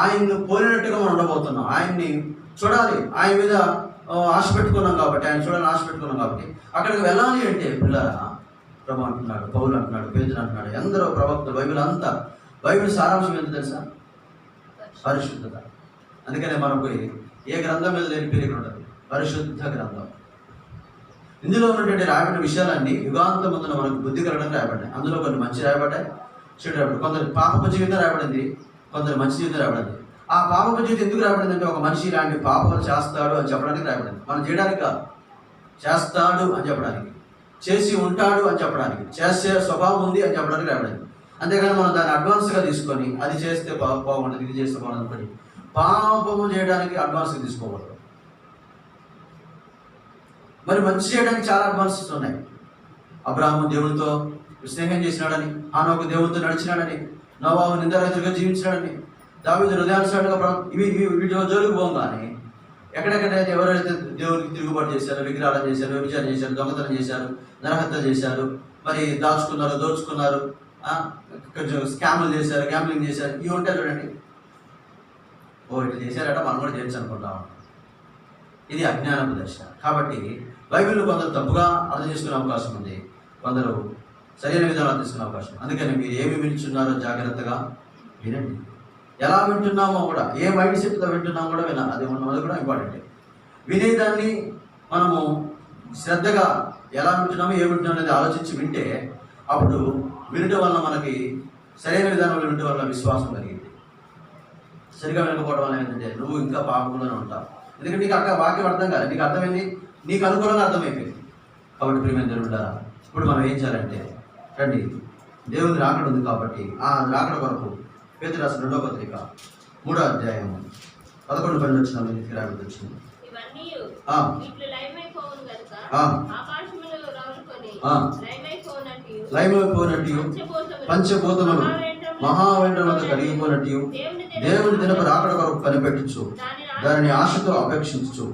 ఆయన్ను పోలినట్టుగా మనం ఉండబోతున్నాం. ఆయన్ని చూడాలి, ఆయన మీద ఆశ పెట్టుకున్నాం కాబట్టి, ఆయన చూడాలని ఆశ పెట్టుకున్నాం కాబట్టి అక్కడికి వెళ్ళాలి అంటే పిల్లరా ప్రభు అంటున్నాడు, పౌలు అంటున్నాడు, పేతురు అంటున్నాడు, ఎందరో ప్రవక్త, బైబిల్ అంతా. బైబిల్ సారాంశం ఏంటో తెలుసా? పరిశుద్ధత. అందుకనే మనకు ఏ గ్రంథం మీద లేని పేరు ఇక్కడ ఉంటుంది, పరిశుద్ధ గ్రంథం. ఇందులో ఉన్నటువంటి రాయబడిన విషయాలన్నీ యుగాంతమందున మనకు బుద్ధి కలగడం రాయబడ్డాయి. అందులో కొన్ని మంచి రాయబడ్డాయి, చెడు రాయబడ్డాయి. కొందరు పాపపు జీవితం రాయబడింది, కొందరు మంచి జీవితం రాయబడింది. ఆ పాపపు జీవితం ఎందుకు రాయబడింది అంటే ఒక మనిషి ఇలాంటి పాపాలు చేస్తాడు అని చెప్పడానికి రాయబడింది. మనం చేయడానికి కాదు, చేస్తాడు అని చెప్పడానికి, చేసి ఉంటాడు అని చెప్పడానికి, చేసే స్వభావం ఉంది అని చెప్పడానికి రాయబడింది. అంతేగాని మనం దాన్ని అడ్వాన్స్గా తీసుకొని అది చేస్తే బాగుంటుంది, ఇది చేస్తే బాగుంటుంది అనుకోండి, పాపము చేయడానికి అడ్వాన్స్గా తీసుకోకూడదు. మరి మంచి చేయడానికి చాలా అడ్వాన్సెస్ ఉన్నాయి. అబ్రాహాము దేవునితో స్నేహం చేసినాడని, హానోకు దేవునితో నడిచినాడని, నోవాహు నిందారహితుడిగా జీవించినాడని, దావీదు హృదయానుసారంగా వీటి జోలికి పోగానే ఎక్కడెక్కడైతే ఎవరైతే దేవునికి తిరుగుబాటు చేశారు, విగ్రహాలు చేశారు, వ్యభిచారం చేశారు, దొంగతనం చేశారు, నరహత్య చేశారు, మరి దాచుకున్నారు, దోచుకున్నారు, కొంచెం స్కాములు చేశారు, గ్యాంబ్లింగ్ చేశారు, ఇవి ఉంటాయి చూడండి. ఇట్లా చేశారట, మనం కూడా చేయొచ్చు అనుకుంటాం. ఇది అజ్ఞానపు దశ. కాబట్టి బైబిల్ను కొందరు తప్పుగా అర్థం చేసుకునే అవకాశం ఉంది, కొందరు సరైన విధానం అర్థం చేసుకునే అవకాశం. అందుకని మీరు ఏమి వింటున్నారో జాగ్రత్తగా వినండి. ఎలా వింటున్నామో కూడా, ఏ మైండ్ సెట్తో వింటున్నామో కూడా వినాలి. అది కూడా ఇంపార్టెంట్. వినేదాన్ని మనము శ్రద్ధగా ఎలా వింటున్నామో, ఏ వింటున్నామో అనేది ఆలోచించి వింటే అప్పుడు వినటం వల్ల మనకి సరైన విధానంలో వినటం వల్ల విశ్వాసం కలిగింది. సరిగా వినకపోవడం వల్ల ఏంటంటే నువ్వు ఇంకా పాపంలోనే ఉంటావు. ఎందుకంటే నీకు అక్కడ వాక్యం అర్థం కాదు, నీకు అర్థమైంది, నీకు అనుకూలంగా అర్థమైపోయింది. కాబట్టి ప్రియమైన దేవుడారా, ఇప్పుడు మనం ఏం చేయాలంటే రండి, దేవుని రాకడ ఉంది కాబట్టి ఆ రాకడ వరకు పేతురు రాసిన 2వ పత్రిక 3వ అధ్యాయం 11-12 వచ్చిన రాకడ వచ్చింది. లైమైపోనట్టు పంచభూతములు మహావేంద్రమంతా కరిగిపోనట్టు దేవుని దినపు రాకడ కొరకు కనిపెట్టచ్చు, దానిని ఆశతో అపేక్షించు.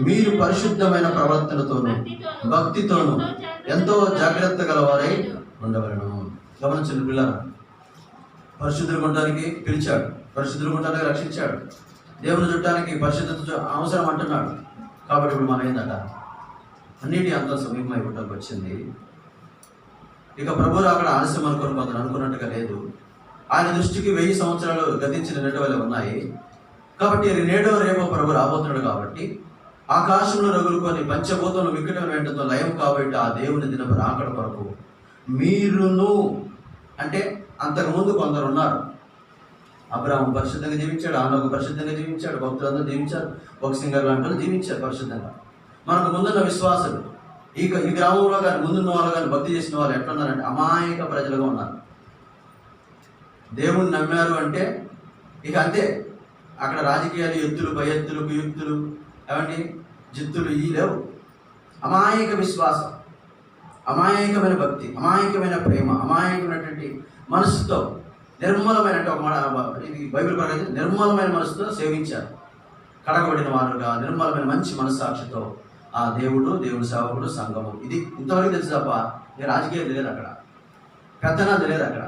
మీరు పరిశుద్ధమైన ప్రవర్తనతోనూ భక్తితోనూ ఎంతో జాగ్రత్త గలవారై ఉండవలను. గమనించండి పిల్లలు, పరిశుద్ధులు ఉండడానికి పిలిచాడు, పరిశుద్ధులు ఉండడానికి రక్షించాడు, దేవుని చుట్టానికి పరిశుద్ధత అవసరం అంటున్నాడు. కాబట్టి ఇప్పుడు మనం ఏంటంట, అన్నిటి అంత సమీపమై ఉండడానికి వచ్చింది. ఇక ప్రభు రాకడ ఆలస్యం అనుకుని కొందరు అనుకున్నట్టుగా లేదు. ఆయన దృష్టికి 1000 సంవత్సరాలు గతించిన నెలవలే ఉన్నాయి. కాబట్టి నేడో రేపో ప్రభు రాబోతున్నాడు. కాబట్టి ఆకాశంలో రగులుకొని పంచభూతంలో వికటం వెంటతో లయం కాబట్టి ఆ దేవుని దినపు రాకడ కొరకు మీరును, అంటే అంతకుముందు కొందరు ఉన్నారు. అబ్రాహాము పరిశుద్ధంగా జీవించాడు, ఆనోకు పరిశుద్ధంగా జీవించాడు, భక్తులందరూ జీవించారు, బాక్సింగ్ గారు లాంటి వాళ్ళు జీవించారు పరిశుద్ధంగా. మనకు ముందున్న విశ్వాసులు ఈ గ్రామంలో కానీ ముందున్న వాళ్ళు కానీ భక్తి చేసిన వాళ్ళు ఎట్లా ఉన్నారంటే అమాయక ప్రజలుగా ఉన్నారు. దేవుణ్ణి నమ్మారు అంటే ఇక అంతే, అక్కడ రాజకీయాలు, ఎత్తులు, పై ఎత్తులు, కుయుక్తులు, ఏమండి జిత్తులు ఈ లేవు. అమాయక విశ్వాసం, అమాయకమైన భక్తి, అమాయకమైన ప్రేమ, అమాయకమైనటువంటి మనసుతో నిర్మలమైన అంటే ఒక ఇది బైబిల్ ప్రకారం నిర్మలమైన మనసుతో సేవించారు. కడగబడిన వారుగా నిర్మలమైన మంచి మనస్సాక్షితో ఆ దేవుడు సేవకుడు సంఘము, ఇది ఇంతవరకు తెలుసు తప్ప ఇక రాజకీయం తెలియదు అక్కడ, పెత్తనం తెలియదు అక్కడ,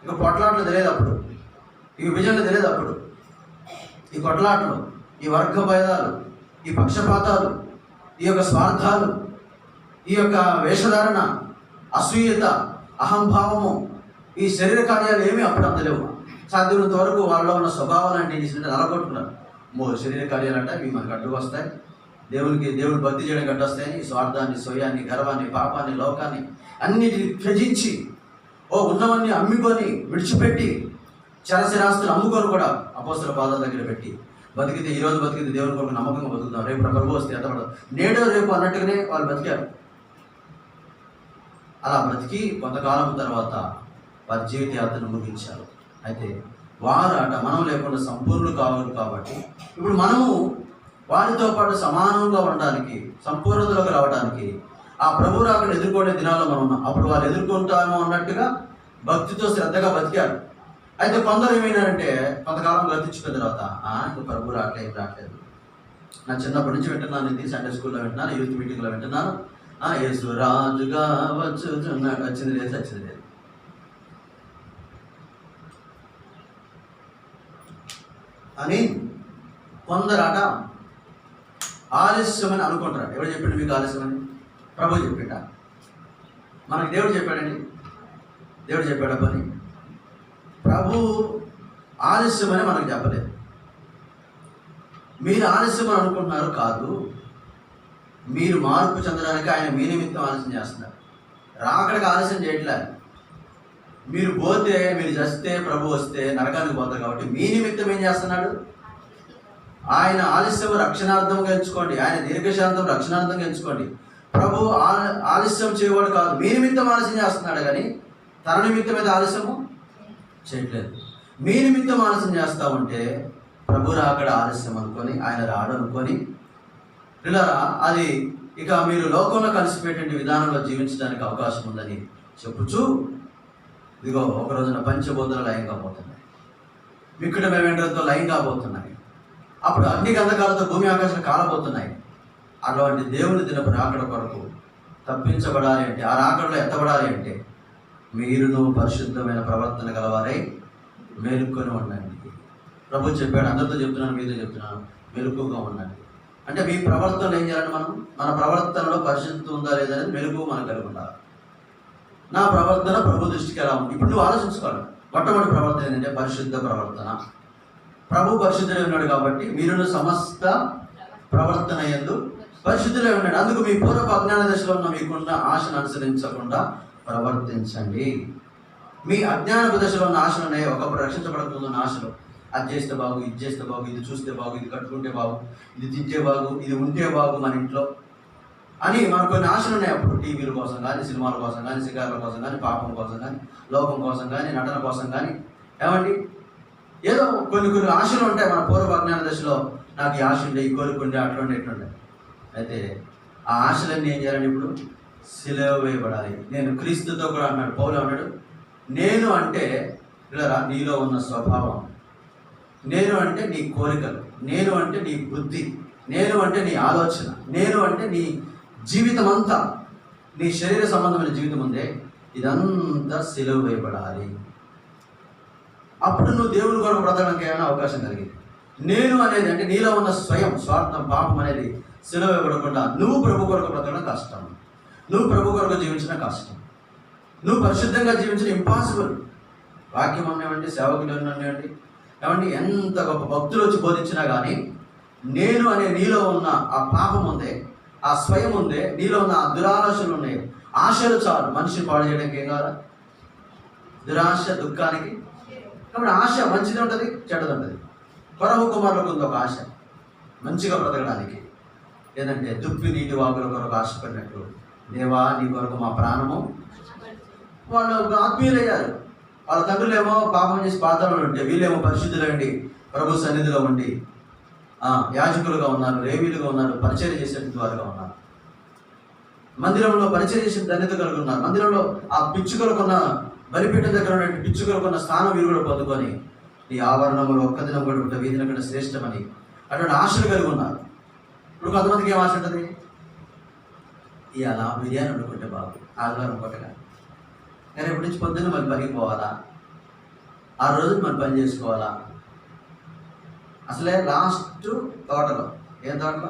ఇక పొట్లాట్లు తెలియదు అప్పుడు, ఈ విభజనలు తెలియదు అప్పుడు. ఈ కొట్లాటలు, ఈ వర్గ భేదాలు, ఈ పక్షపాతాలు, ఈ యొక్క స్వార్థాలు, ఈ యొక్క వేషధారణ, అసూయత, అహంభావము, ఈ శరీర కార్యాలు ఏమీ అప్పుడు అందలేవు. సాధ్యమైనంత వరకు వాళ్ళలో ఉన్న స్వభావాలు అంటే అలగొట్టుకున్నారు. శరీర కార్యాలు అంటే ఇవి మనకు అడ్డు వస్తాయి, దేవుడు భక్తి చేయడానికి అడ్డు వస్తాయని స్వార్థాన్ని, స్వయాన్ని, గర్వాన్ని, పాపాన్ని, లోకాన్ని అన్నిటిని త్యజించి ఉన్నవన్నీ అమ్ముకొని విడిచిపెట్టి చరశరాస్తులు అమ్ముకొని కూడా అపోస్తల పాదాల దగ్గర పెట్టి బతికితే ఈరోజు బతికితే దేవుని కొరకు నమ్మకంగా బతుకుతాం, రేపు ప్రభు వస్తే ఎంతపడదు నేడో రేపు అన్నట్టుగానే వాళ్ళు బతికారు. అలా బ్రతికి కొంతకాలం తర్వాత వారి జీవిత యాత్రను ముగించారు. అయితే వారు మనం లేకుండా సంపూర్ణులు కావాలి కాబట్టి ఇప్పుడు మనము వారితో పాటు సమానంగా ఉండడానికి, సంపూర్ణతలోకి రావడానికి ఆ ప్రభు రాకడ ఎదుర్కొనే దినాల్లో మనం ఉన్నాం. అప్పుడు వాళ్ళు ఎదుర్కొంటామో అన్నట్టుగా భక్తితో శ్రద్ధగా బతికారు. అయితే కొందరు ఏమైనారంటే కొంతకాలం గతించుకున్న తర్వాత ఇంకా ప్రభు రావట్లేదు. నా చిన్నప్పటి నుంచి వింటున్నాను, ఇది సండే స్కూల్లో వింటున్నాను, యూత్ మీటింగ్లో వింటున్నాను, యేసు రాజుగా వచ్చింది లేదు అని కొందరాట ఆలస్యమని అనుకుంటారు. ఎవరు చెప్పిండు మీకు ఆలస్యమని? ప్రభు చెప్పిండా? మనకి దేవుడు చెప్పాడండి, దేవుడు చెప్పాడా పని? ప్రభు ఆలస్యమని మనకు చెప్పలేదు. మీరు ఆలస్యమని అనుకుంటున్నారు, కాదు, మీరు మార్పు చెందడానికి ఆయన మీ నిమిత్తం ఆలస్యం చేస్తున్నారు. రాకడికి ఆలస్యం చేయట్లేదు. మీరు పోతే, మీరు చస్తే ప్రభు వస్తే నరకానికి పోతారు కాబట్టి మీ నిమిత్తం ఏం చేస్తున్నాడు? ఆయన ఆలస్యం రక్షణార్థంగా ఎంచుకోండి, ఆయన దీర్ఘశాంతం రక్షణార్థంగా ఎంచుకోండి. ప్రభు ఆలస్యం చేయవాడు కాదు, మీ నిమిత్తం ఆలస్యం చేస్తున్నాడు కానీ తన నిమిత్తం మీద ఆలస్యము చేయట్లేదు. మీ నిమిత్తం ఆలస్యం చేస్తూ ఉంటే ప్రభు రాకడ ఆలస్యం అనుకొని, ఆయన రాడు అనుకొని పిల్లరా, అది ఇక మీరు లోకంలో కలిసిపోయేటువంటి విధానంలో జీవించడానికి అవకాశం ఉందని చెప్పుచూ ఇదిగో ఒక రోజున పంచబోధనలు లయం కాబోతున్నాయి, మిక్కుట మేమేంటతో లయం కాబోతున్నాయి, అప్పుడు అన్ని గంధకాలతో భూమి ఆకాశాలు కాలబోతున్నాయి. అటువంటి దేవుని దినపు రాకడ కొరకు తప్పించబడాలి అంటే, ఆ రాకడలో ఎత్తబడాలి అంటే మీరును పరిశుద్ధమైన ప్రవర్తన గలవారై మెలుక్కొని ఉండండి. ప్రభు చెప్పాడు, అందరితో చెప్తున్నాను, మీతో చెప్తున్నాను, మెలుకుగా ఉండండి. అంటే మీ ప్రవర్తనలో ఏం చేయాలంటే మన ప్రవర్తనలో పరిశుద్ధత ఉందా లేదా అనేది మెలుగు మనకు కలిగి ఉండాలి. నా ప్రవర్తన ప్రభు దృష్టికి ఎలా ఉంది? ఇప్పుడు నువ్వు ఆలోచించుకోవాలి. మొట్టమొదటి ప్రవర్తన ఏంటంటే పరిశుద్ధ ప్రవర్తన. ప్రభు పరిశుద్ధులై ఉన్నాడు కాబట్టి మీరును సమస్త ప్రవర్తన యందు పరిశుద్ధులై ఉన్నాడు. అందుకు మీ పూర్వపు అజ్ఞాన దశలో ఉన్న మీకున్న ఆశను అనుసరించకుండా ప్రవర్తించండి. మీ అజ్ఞానపు దశలో ఉన్న ఆశలు ఉన్నాయి, ఒకప్పుడు రక్షించబడకుండా ఉన్న ఆశలు. అది చేస్తే బాగు, ఇది చేస్తే బాగు, ఇది చూస్తే బాగు, ఇది కట్టుకుంటే బాగు, ఇది తింటే బాగు, ఇది ఉంటే బాగు మన ఇంట్లో అని మనకు కొన్ని ఆశలు ఉన్నాయి. అప్పుడు టీవీల కోసం కానీ, సినిమాల కోసం కానీ, శిఖారుల కోసం కానీ, పాపం కోసం కానీ, లోకం కోసం కానీ, నటన కోసం కానీ, ఏమండి ఏదో కొన్ని ఆశలు ఉంటాయి. మన పూర్వ అజ్ఞాన దశలో నాకు ఈ ఆశ ఉండే, ఈ కోరుకుండే, అట్లుండే, ఇట్లుండే. అయితే ఆ ఆశలన్నీ ఏం చేయాలని ఇప్పుడు సిలువ వేయబడాలి. నేను క్రీస్తుతో కూడా అన్నాడు, పౌలు అన్నాడు, నేను అంటే ఇలా నీలో ఉన్న స్వభావం, నేను అంటే నీ కోరికలు, నేను అంటే నీ బుద్ధి, నేను అంటే నీ ఆలోచన, నేను అంటే నీ జీవితం అంతా, నీ శరీర సంబంధమైన జీవితం ఉందే, ఇదంతా సిలువ వేయబడాలి. అప్పుడు నువ్వు దేవుని కొరకు బ్రతకడానికి ఏమైనా అవకాశం కలిగింది. నేను అనేది అంటే నీలో ఉన్న స్వయం స్వార్థం, పాపం అనేది సిలువ వేయబడకుండా నువ్వు ప్రభు కొరకు బ్రతకడం కష్టం, నువ్వు ప్రభు కొరకు జీవించడం కష్టం, నువ్వు పరిశుద్ధంగా జీవించడం ఇంపాసిబుల్. వాక్యం అనివ్వండి, సేవకులు అనివ్వండి, ఏమండి ఎంత గొప్ప భక్తులు వచ్చి బోధించినా కానీ నేను అనే నీలో ఉన్న ఆ పాపం ఉందే, ఆ స్వయం ఉందే, నీలో ఉన్న ఆ దురాలోచనలు ఉన్నాయి, ఆశలు చాలు మనిషిని పాడు చేయడానికి. ఏం కావాలా? దురాశ దుఃఖానికి. కాబట్టి ఆశ మంచిది ఉంటుంది, చెడ్డది ఉంటుంది. కొరవు కుమారులకు ఉంది ఒక ఆశ, మంచిగా బ్రతకడానికి. లేదంటే దుప్పి నీటి వాగుల కొరకు ఆశపడినట్టు, దేవా నీ కొరకు మా ప్రాణము. వాళ్ళు ఆత్మీయులయ్యారు. వాళ్ళ తండ్రులేమో పాపం చేసి పాత్రలో ఉంటే, వీళ్ళేమో పరిశుద్ధులు ఉండి ప్రభు సన్నిధిలో ఉండి యాజకులుగా ఉన్నారు, లేవీలుగా ఉన్నారు, పరిచర్య చేసే వారుగా ఉన్నారు, మందిరంలో పరిచర్య చేసిన ధన్యత కలిగి ఉన్నారు. మందిరంలో ఆ పిచ్చుకలకున్న బలిపీఠం దగ్గర ఉన్న పిచ్చుకలకు ఉన్న స్థానం వీరు కూడా పొందుకొని ఈ ఆవరణములు ఒక్క దినం కూడా వీధిన కంటే శ్రేష్టమని అటువంటి ఆశలు కలిగి ఉన్నారు. ఇప్పుడు కొంతమందికి ఏం ఆశ ఉంటుంది? ఇలా బిర్యానీ వండుకుంటే బాగు, ఆదివారం పూటగా, కానీ ఇప్పటి నుంచి పొద్దున్న మళ్ళీ పనికి పోవాలా, ఆ రోజు మనం పని చేసుకోవాలా. అసలే లాస్ట్ తోటలో, ఏం తోటలో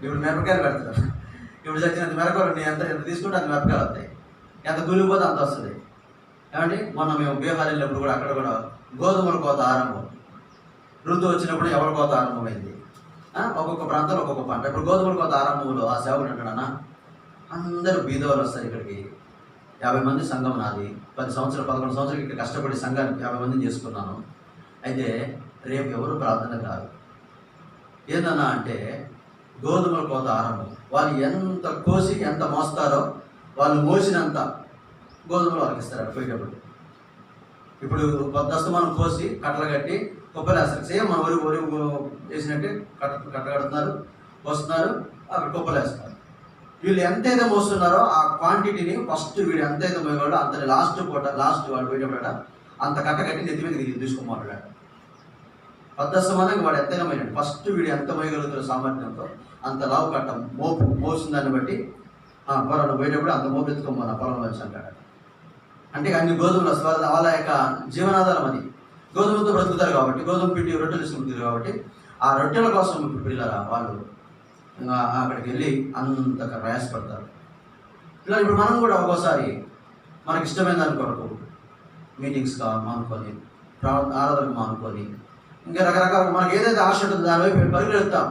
ఇప్పుడు మిరపకాయలు పెడతారు. ఇప్పుడు చచ్చినంత మిరపకాయలు ఎంత తీసుకుంటే అంత మిరపకాయలు వస్తాయి, ఎంత కూలిపోతే అంత వస్తుంది. ఏమండి, మొన్న మేము బీహార్ వెళ్ళినప్పుడు కూడా అక్కడ కూడా గోధుమల కోత ఆరంభం, ఋతు వచ్చినప్పుడు ఎవరి కోత ఆరంభమైంది. ఒక్కొక్క ప్రాంతంలో ఒక్కొక్క పంట. ఇప్పుడు గోధుమల కోత ఆరంభంలో ఆ సేవలు అంటాడన్నా, అందరూ బీదవాళ్ళు వస్తారు ఇక్కడికి. 50 మంది సంఘం నాది, 10 సంవత్సరాలు 11 సంవత్సరాలు ఇక్కడ కష్టపడి సంఘానికి 50 మందిని చేసుకున్నాను. అయితే రేపు ఎవరు ప్రార్థన కాదు. ఏందన్నా అంటే గోధుమల కోత ఆరంభం. వాళ్ళు ఎంత కోసి ఎంత మోస్తారో వాళ్ళు మోసినంత గోధుమలు వాళ్ళకి ఇస్తారు పోయేటప్పుడు. ఇప్పుడు దస్తమానం కోసి కట్టలు కట్టి కుప్పలేస్తారు. సేమ్ మన వరి వేసినట్టే కట్టగడుతున్నారు, వస్తున్నారు, అక్కడ కుప్పలేస్తారు. వీళ్ళు ఎంతైతే మోస్తున్నారో ఆ క్వాంటిటీని ఫస్ట్ వీడు ఎంతైతే మోయగలడో అంత లాస్ట్ వాడు పోయేటప్పుడ అంత కట్ట కట్టి నెత్తి మీద తీసుకోమంటాడు. పద్దస్తమానానికి వాడు ఎంతైనా మోయాడు. ఫస్ట్ వీడు ఎంత మోయగలుగుతారో సామర్థ్యంతో అంత లావు కట్ట మోసిన దాన్ని బట్టి పొలంలో పోయేటప్పుడు అంత మోపు ఎత్తుకోమన్నా పొలంలో వచ్చి అంటాడు. అంటే అన్ని గోధుమలు వస్తారు, వాళ్ళ యొక్క జీవనాధారం అది. గోధుమలతో బ్రతుకుతారు కాబట్టి, గోధుమ పిండి రొట్టెలు తీసుకుంటారు కాబట్టి ఆ రొట్టెల కోసం ఇప్పుడు పిల్లల వాళ్ళు అక్కడికి వెళ్ళి అంత ప్రయాసపడతారు. ఇలా ఇప్పుడు మనం కూడా ఒక్కోసారి మనకి ఇష్టమైన దాని కొరకు మీటింగ్స్ మానుకొని, ఆరాధనకు మానుకొని, ఇంకా రకరకాల మనకి ఏదైతే ఆశ ఉంటుందో దాని వైపు పరిగెడతాం.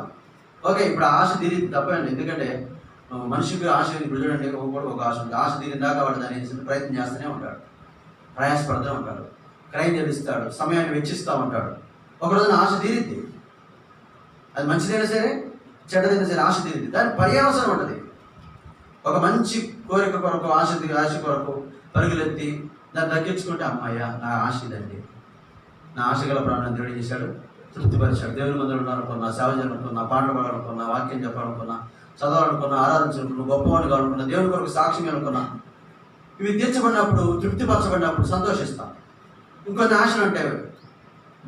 ఓకే, ఇప్పుడు ఆ ఆశ తీరి తప్పండి. ఎందుకంటే మనిషికి ఆశ ఇప్పుడు చూడండి, ఒక ఆశ ఉంటుంది. ఆశ తీరిన దాకా వాడు దాన్ని ప్రయత్నం చేస్తూనే ఉంటాడు, ప్రయాసపడుతూనే ఉంటాడు, క్రయం చెల్లిస్తాడు, సమయాన్ని వెచ్చిస్తూ ఉంటాడు. ఒక రోజున ఆశ తీరిద్ది. అది మంచిదైనా సరే చెడ్డదైనా సరే ఆశ తీరిద్ది. దాని పర్యావసరం ఉంటుంది. ఒక మంచి కోరిక కొరకు ఆశ కొరకు పరుగులెత్తి దాన్ని తగ్గించుకుంటే, అమ్మాయ్యా నా ఆశ ఇదండి, నా ఆశ గల ప్రాణాన్ని దేవుడు చేశాడు, తృప్తిపరిచాడు. దేవుని మందిరం ఉండాలనుకున్నా, సేవ చేయాలనుకున్నా, పాటలు పాడాలనుకున్నా, వాక్యం చెప్పాలనుకున్నా, చదవాలనుకున్నా, ఆరాధించాలనుకున్నా, గొప్పవాడిని కావాలనుకున్నా, దేవుని కొరకు సాక్ష్యం అనుకున్నా, ఇవి తీర్చబడినప్పుడు, తృప్తిపరచబడినప్పుడు సంతోషిస్తాం. ఇంకొన్ని ఆశలు ఉంటాయి.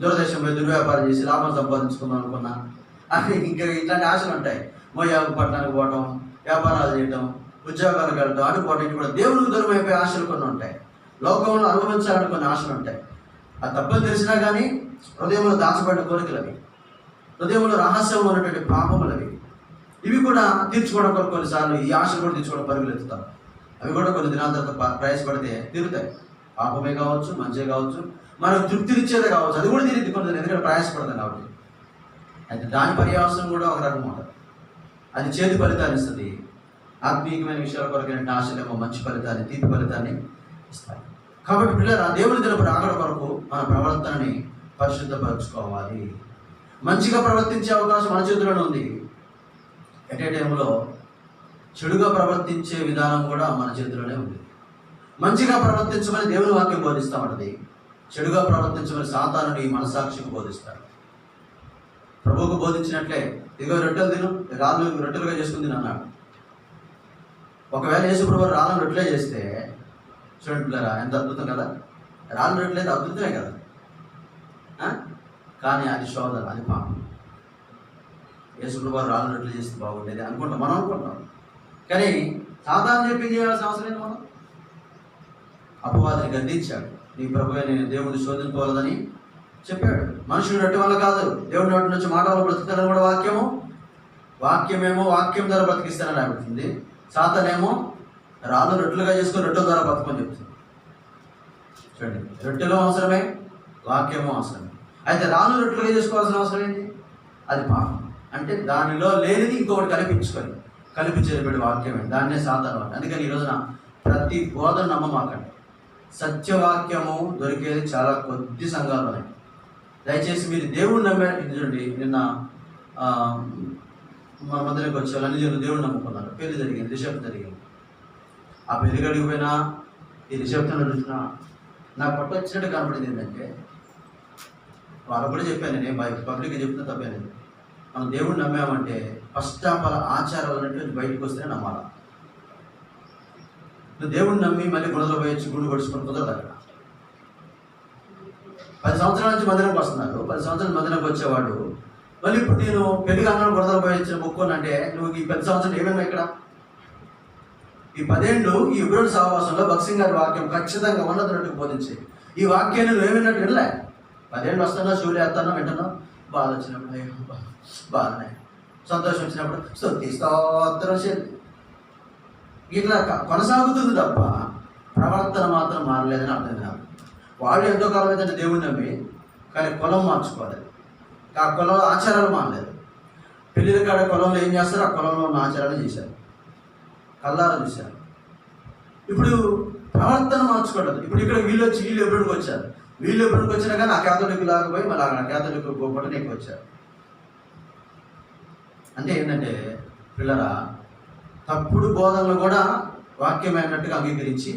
దూరదేశంలో దుర్వ్యాపారం చేసి లాభం సంపాదించుకుందాం అనుకున్నా, అది ఇంకా ఇట్లాంటి ఆశలు ఉంటాయి. మోయాకు పట్టణానికి పోవటం, వ్యాపారాలు చేయటం, ఉద్యోగాలకు వెళ్ళటం, అనుకోవటం, ఇటు కూడా దేవునికి దూరం అయిపోయే ఆశలు కొన్ని ఉంటాయి. లోకంలో అనుభవించాలనుకునే ఆశలు ఉంటాయి. అది తప్పని తెలిసినా కానీ హృదయంలో దాచబడిన కోరికలు అవి, హృదయంలో రహస్యం ఉన్నటువంటి పాపములు అవి. ఇవి కూడా తీర్చుకోవడం కొరకు కొన్నిసార్లు ఈ ఆశలు కూడా తీర్చుకోవడం పరుగులు ఎత్తుతాం. అవి కూడా కొన్ని దినాల తర్వాత ప్రయాసపడితే తీరుతాయి. పాపమే కావచ్చు, మంచిగా కావచ్చు, మనకు తృప్తినిచ్చేదే కావచ్చు, అది కూడా తీరుద్ది కొన్ని, ఎందుకంటే ప్రయాసపడతాం కాబట్టి. అయితే దాని పర్యావసనం కూడా ఒక రకం ఉంటుంది. అది చేతి ఫలితాన్ని ఇస్తుంది. ఆత్మీయమైన విషయాల కొరకైన ఆశలేమో మంచి ఫలితాన్ని, తీపి ఫలితాన్ని ఇస్తాయి. కాబట్టి పిల్లలు దేవుని దినపు రాకడ కొరకు మన ప్రవర్తనని పరిశుద్ధపరచుకోవాలి. మంచిగా ప్రవర్తించే అవకాశం మన చేతిలోనే ఉంది. ఎట్ ఏ టైంలో చెడుగా ప్రవర్తించే విధానం కూడా మన చేతిలోనే ఉంది. మంచిగా ప్రవర్తించమని దేవుని వాక్యం బోధిస్తామంటది, చెడుగా ప్రవర్తించమని సాతానుని మనసాక్షికి బోధిస్తాడు. ప్రభువుకు బోధించినట్లే, ఇదిగో రొట్టెలు తిను, రాళ్ళు రొట్టెలుగా చేసుకుని తిను అన్నాడు. ఒకవేళ యేసు ప్రభువు రాళ్ళను రొట్టెలే చేస్తే చూడండి పిల్లరా, ఎంత అద్భుతం కదా. రాళ్ళు రొట్టెలైతే అద్భుతమే కదా, కానీ అది శోధన, అది పాపం. యేసు ప్రభువు రాళ్ళు రొట్టెలు చేస్తే బాగుండేది అనుకుంటాం, మనం అనుకుంటాం. కానీ సాతాను చెప్పింది చేయాల్సిన అవసరం లేదు. మనం అపవాదిని గద్దించాడు, నీ ప్రభువే నేను దేవుడిని శోధించుకోవాలని చెప్పాడు. మనుషుడు రొట్టె వల్ల కాదు, దేవుడి నోటి నుంచి మాట వల్ల బ్రతుకుతాడని కూడా వాక్యమేమో వాక్యం ద్వారా బ్రతికిస్తానని అడుగుతుంది. సాతానేమో రాళ్ళు రొట్టెలుగా చేసుకొని రొట్టెల ద్వారా బ్రతుకని చెప్తుంది. చూడండి, రొట్టెలు అవసరమే, వాక్యమో అవసరమే. అయితే రాళ్ళు రొట్టెలుగా చేసుకోవాల్సిన అవసరం ఏంటి? అది పాపం. అంటే దానిలో లేనిది ఇంకొకటి కల్పించేటువంటి వాక్యమే, దాన్నే సాతాను అంటే. అందుకని ఈ రోజున ప్రతి బోధన నమ్మమాకండి. సత్యవాక్యము దొరికేది చాలా కొద్ది సంఘాలు ఉన్నాయి. దయచేసి మీరు దేవుడిని నమ్మారు. చూడండి, నిన్న మా మధ్యలోకి వచ్చే వాళ్ళు అన్ని జనులు దేవుడిని నమ్ముకున్నారు. పెళ్లి జరిగింది, రిసెప్షన్ జరిగింది. ఆ పెళ్లి గడికి పోయినా, ఈ రిసెప్షన్లో చూసినా నాకు పట్టు వచ్చినట్టు కనపడింది. ఏంటంటే వాళ్ళకు కూడా చెప్పాను, నేను పబ్లిక్గా చెప్తున్నా తప్పేది. మనం దేవుడిని నమ్మామంటే ఫస్ట్ ఆఫ్ ఆల్ ఆచారాలు అనేటువంటి బయటకు వస్తేనే నమ్మాలి. నువ్వు దేవుడిని నమ్మి మళ్ళీ గుణలో పోయొచ్చు, గుండు కొడుచుకొని కుదరదు. అక్కడ 10 సంవత్సరాల నుంచి మందిరంకి వస్తున్నారు. 10 సంవత్సరాలు మందిరంకి వచ్చేవాడు మళ్ళీ ఇప్పుడు నేను పెళ్లి కాంగనం బురదలు పోయించిన మొక్కునంటే నువ్వు ఈ 10 సంవత్సరాలు ఏమైనా ఇక్కడ ఈ 10 ఏళ్ళు ఈ ఉగ్రుడి సహవాసంలో భక్సింగ్ గారి వాక్యం ఖచ్చితంగా ఉన్నతున్నట్టు బోధించి ఈ వాక్యాన్ని నువ్వు ఏమైనట్టు వినలే. 10 ఏళ్ళు వస్తున్నా షూలు వేస్తున్నా వింటున్నావు, బాధ వచ్చినప్పుడు బాధనే, సంతోషం వచ్చినప్పుడు స్తోత్రం ఇట్లా కొనసాగుతుంది తప్ప ప్రవర్తన మాత్రం మారలేదని అర్థం కాదు. వాళ్ళు ఎంతో కాలం అయితే దేవుడిని నమ్మి కానీ కులం మార్చుకోలేదు, ఆ కులం ఆచారాలు మారలేదు. పెళ్ళిళ్ళ కాడ కులంలో ఏం చేస్తారో ఆ కులంలో ఉన్న ఆచారాలు చేశారు, కల్లారా చూశారు. ఇప్పుడు ప్రవర్తన మార్చుకోవట్లేదు. ఇప్పుడు ఇక్కడ వీళ్ళు ఎప్పుడుకి వచ్చారు, వీళ్ళు ఎప్పుడుకి వచ్చినా కానీ ఆ కేథలిక్ లాగా పోయి మళ్ళీ ఆ కేథలిక్ పోపటం ఎక్కువ వచ్చారు. అంటే ఏంటంటే పిల్లరా తప్పుడు బోధనలు కూడా వాక్యమైనట్టుగా అంగీకరించి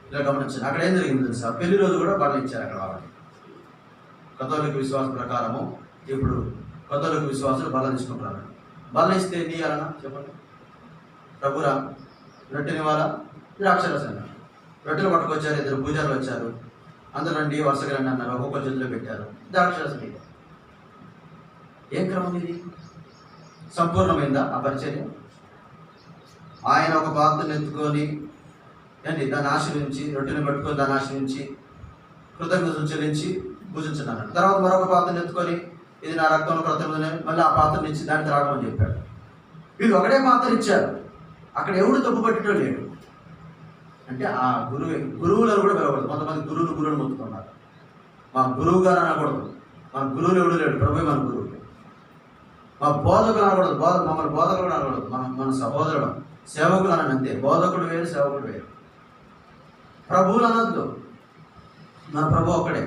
ఇలా గమనించారు. అక్కడ ఏం జరిగింది తెలుసా, పెళ్లి రోజు కూడా బట్టలు ఇచ్చారు అక్కడ వాళ్ళకి. కథోలిక విశ్వాసం ప్రకారము ఇప్పుడు కథోలిక విశ్వాసులు బల్ల తీసుకుంటున్నారు. బల్ల ఇస్తే ఏం చేయాలన్నా చెప్పండి, ప్రభురా రొట్టెని వాళ్ళ ద్రాక్షరసంగా రొట్టెలు పట్టుకొచ్చారు, 2 పూజారులు వచ్చారు, అందరూ రండి వరుసగా రండి అన్నారు, ఒక్కొక్క చేతిలో పెట్టారు ద్రాక్షరసం. ఏం క్రమం ఇది? సంపూర్ణమైందా ఆ పరిచర్య? ఆయన ఒక పాత్రను ఎత్తుకొని ఏంటి దాన్ని ఆశ్రయించి రొట్టెని పట్టుకొని దాన్ని ఆశ్రయించి కృతజ్ఞతలు చెల్లించి పూజించండి అన్నాడు. తర్వాత మరొక పాత్రను ఎత్తుకొని ఇది నా రక్తంలో కృతజ్ఞత మళ్ళీ ఆ పాత్రను ఇచ్చి దాన్ని త్రాగమని చెప్పాడు. వీళ్ళు ఒకటే పాత్ర ఇచ్చారు, అక్కడ ఎవడు తప్పు పట్టడం లేడు. అంటే ఆ గురువులను కూడా పిలవకూడదు. కొంతమంది గురువులు మొత్తుకున్నారు. మా గురువు గారు అనకూడదు, మన గురువులు ఎవడు లేడు, ప్రభు మన గురువు. మా బోధకులు అనకూడదు, మమ్మల్ని బోధకులు కూడా అనకూడదు, మన సహోదరుడు సేవకులు అని అంతే. బోధకుడు వేరు, సేవకుడు వేరు. ప్రభువులు అనొద్దు, మన ప్రభు ఒక్కడే.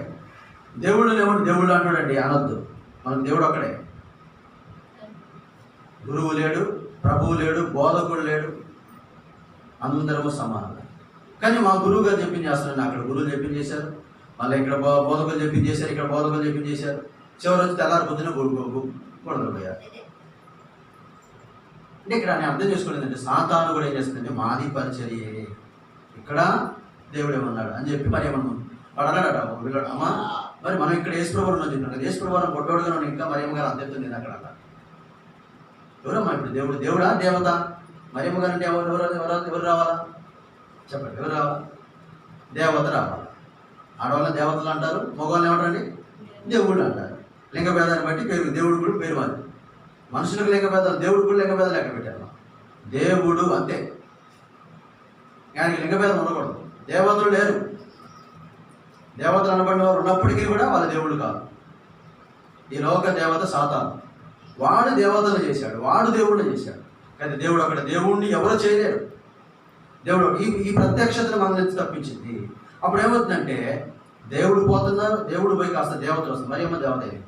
దేవుడు లేవుడు దేవుడు అంటాడండి అనొద్దు, మనకు దేవుడు ఒక్కడే. గురువు లేడు, ప్రభువు లేడు, బోధకుడు లేడు, అందరము సమానం. కానీ మా గురువు గారు చెప్పింది చేస్తున్నాను, అక్కడ గురువులు చెప్పింది చేశారు, మళ్ళీ ఇక్కడ బోధకులు చెప్పింది చేశారు, ఇక్కడ బోధకులు చెప్పింది చేశారు. చివరి వచ్చి తెల్లారి పొద్దున గొడవపోయారు. అంటే ఇక్కడ నేను అర్థం చేసుకునేదంటే సాతాను కూడా ఏం చేస్తుందంటే మాది పరిచర్యే, ఇక్కడ దేవుడు ఏమన్నాడు అని చెప్పి మరి ఏమన్నా వాడు అన్నాడట వీళ్ళాడు, అమ్మా మరి మనం ఇక్కడ యేసుప్రభువుని ఉన్నాం చెప్పినాడు, యేసుప్రభువుని పొట్టోడుగా ఉన్నాడు, ఇంకా మరియమ్మ గారు అంతెత్తుంది అక్కడ అలా. ఎవరమ్మా ఇప్పుడు దేవుడా దేవత? మరియమ్మ గారు అంటే ఎవరు రావాలా చెప్పండి, ఎవరు రావాలా? దేవత రావాలి. ఆడవాళ్ళని దేవతలు అంటారు, మగవాళ్ళని ఏమంటారండి దేవుళ్ళు అంటారు. లింగ భేదాన్ని బట్టి పేరు, దేవుడు కూడా పేరు మాది. మనుషులకు లింగ భేదాలు, దేవుడు కూడా లింగ భేదాలు లెక్క పెట్టారు. దేవుడు అంతే, ఆయనకి లింగ భేదం ఉండకూడదు. దేవతలు లేరు, దేవతలు అనబడిన వారు ఉన్నప్పటికీ కూడా వాళ్ళ దేవుడు కాదు. ఈ లోక దేవత సాతాను, వాడు దేవతలు చేశాడు, వాడు దేవుడు చేశాడు. కానీ దేవుడు అక్కడ దేవుణ్ణి ఎవరు చేయలేరు. దేవుడు ఈ ప్రత్యక్షతను మన నుంచి తప్పించింది. అప్పుడు ఏమవుతుందంటే దేవుడు పోతున్నారు, దేవుడు పోయి కాస్త దేవతలు వస్తుంది. మరియమ్మ దేవత ఇది,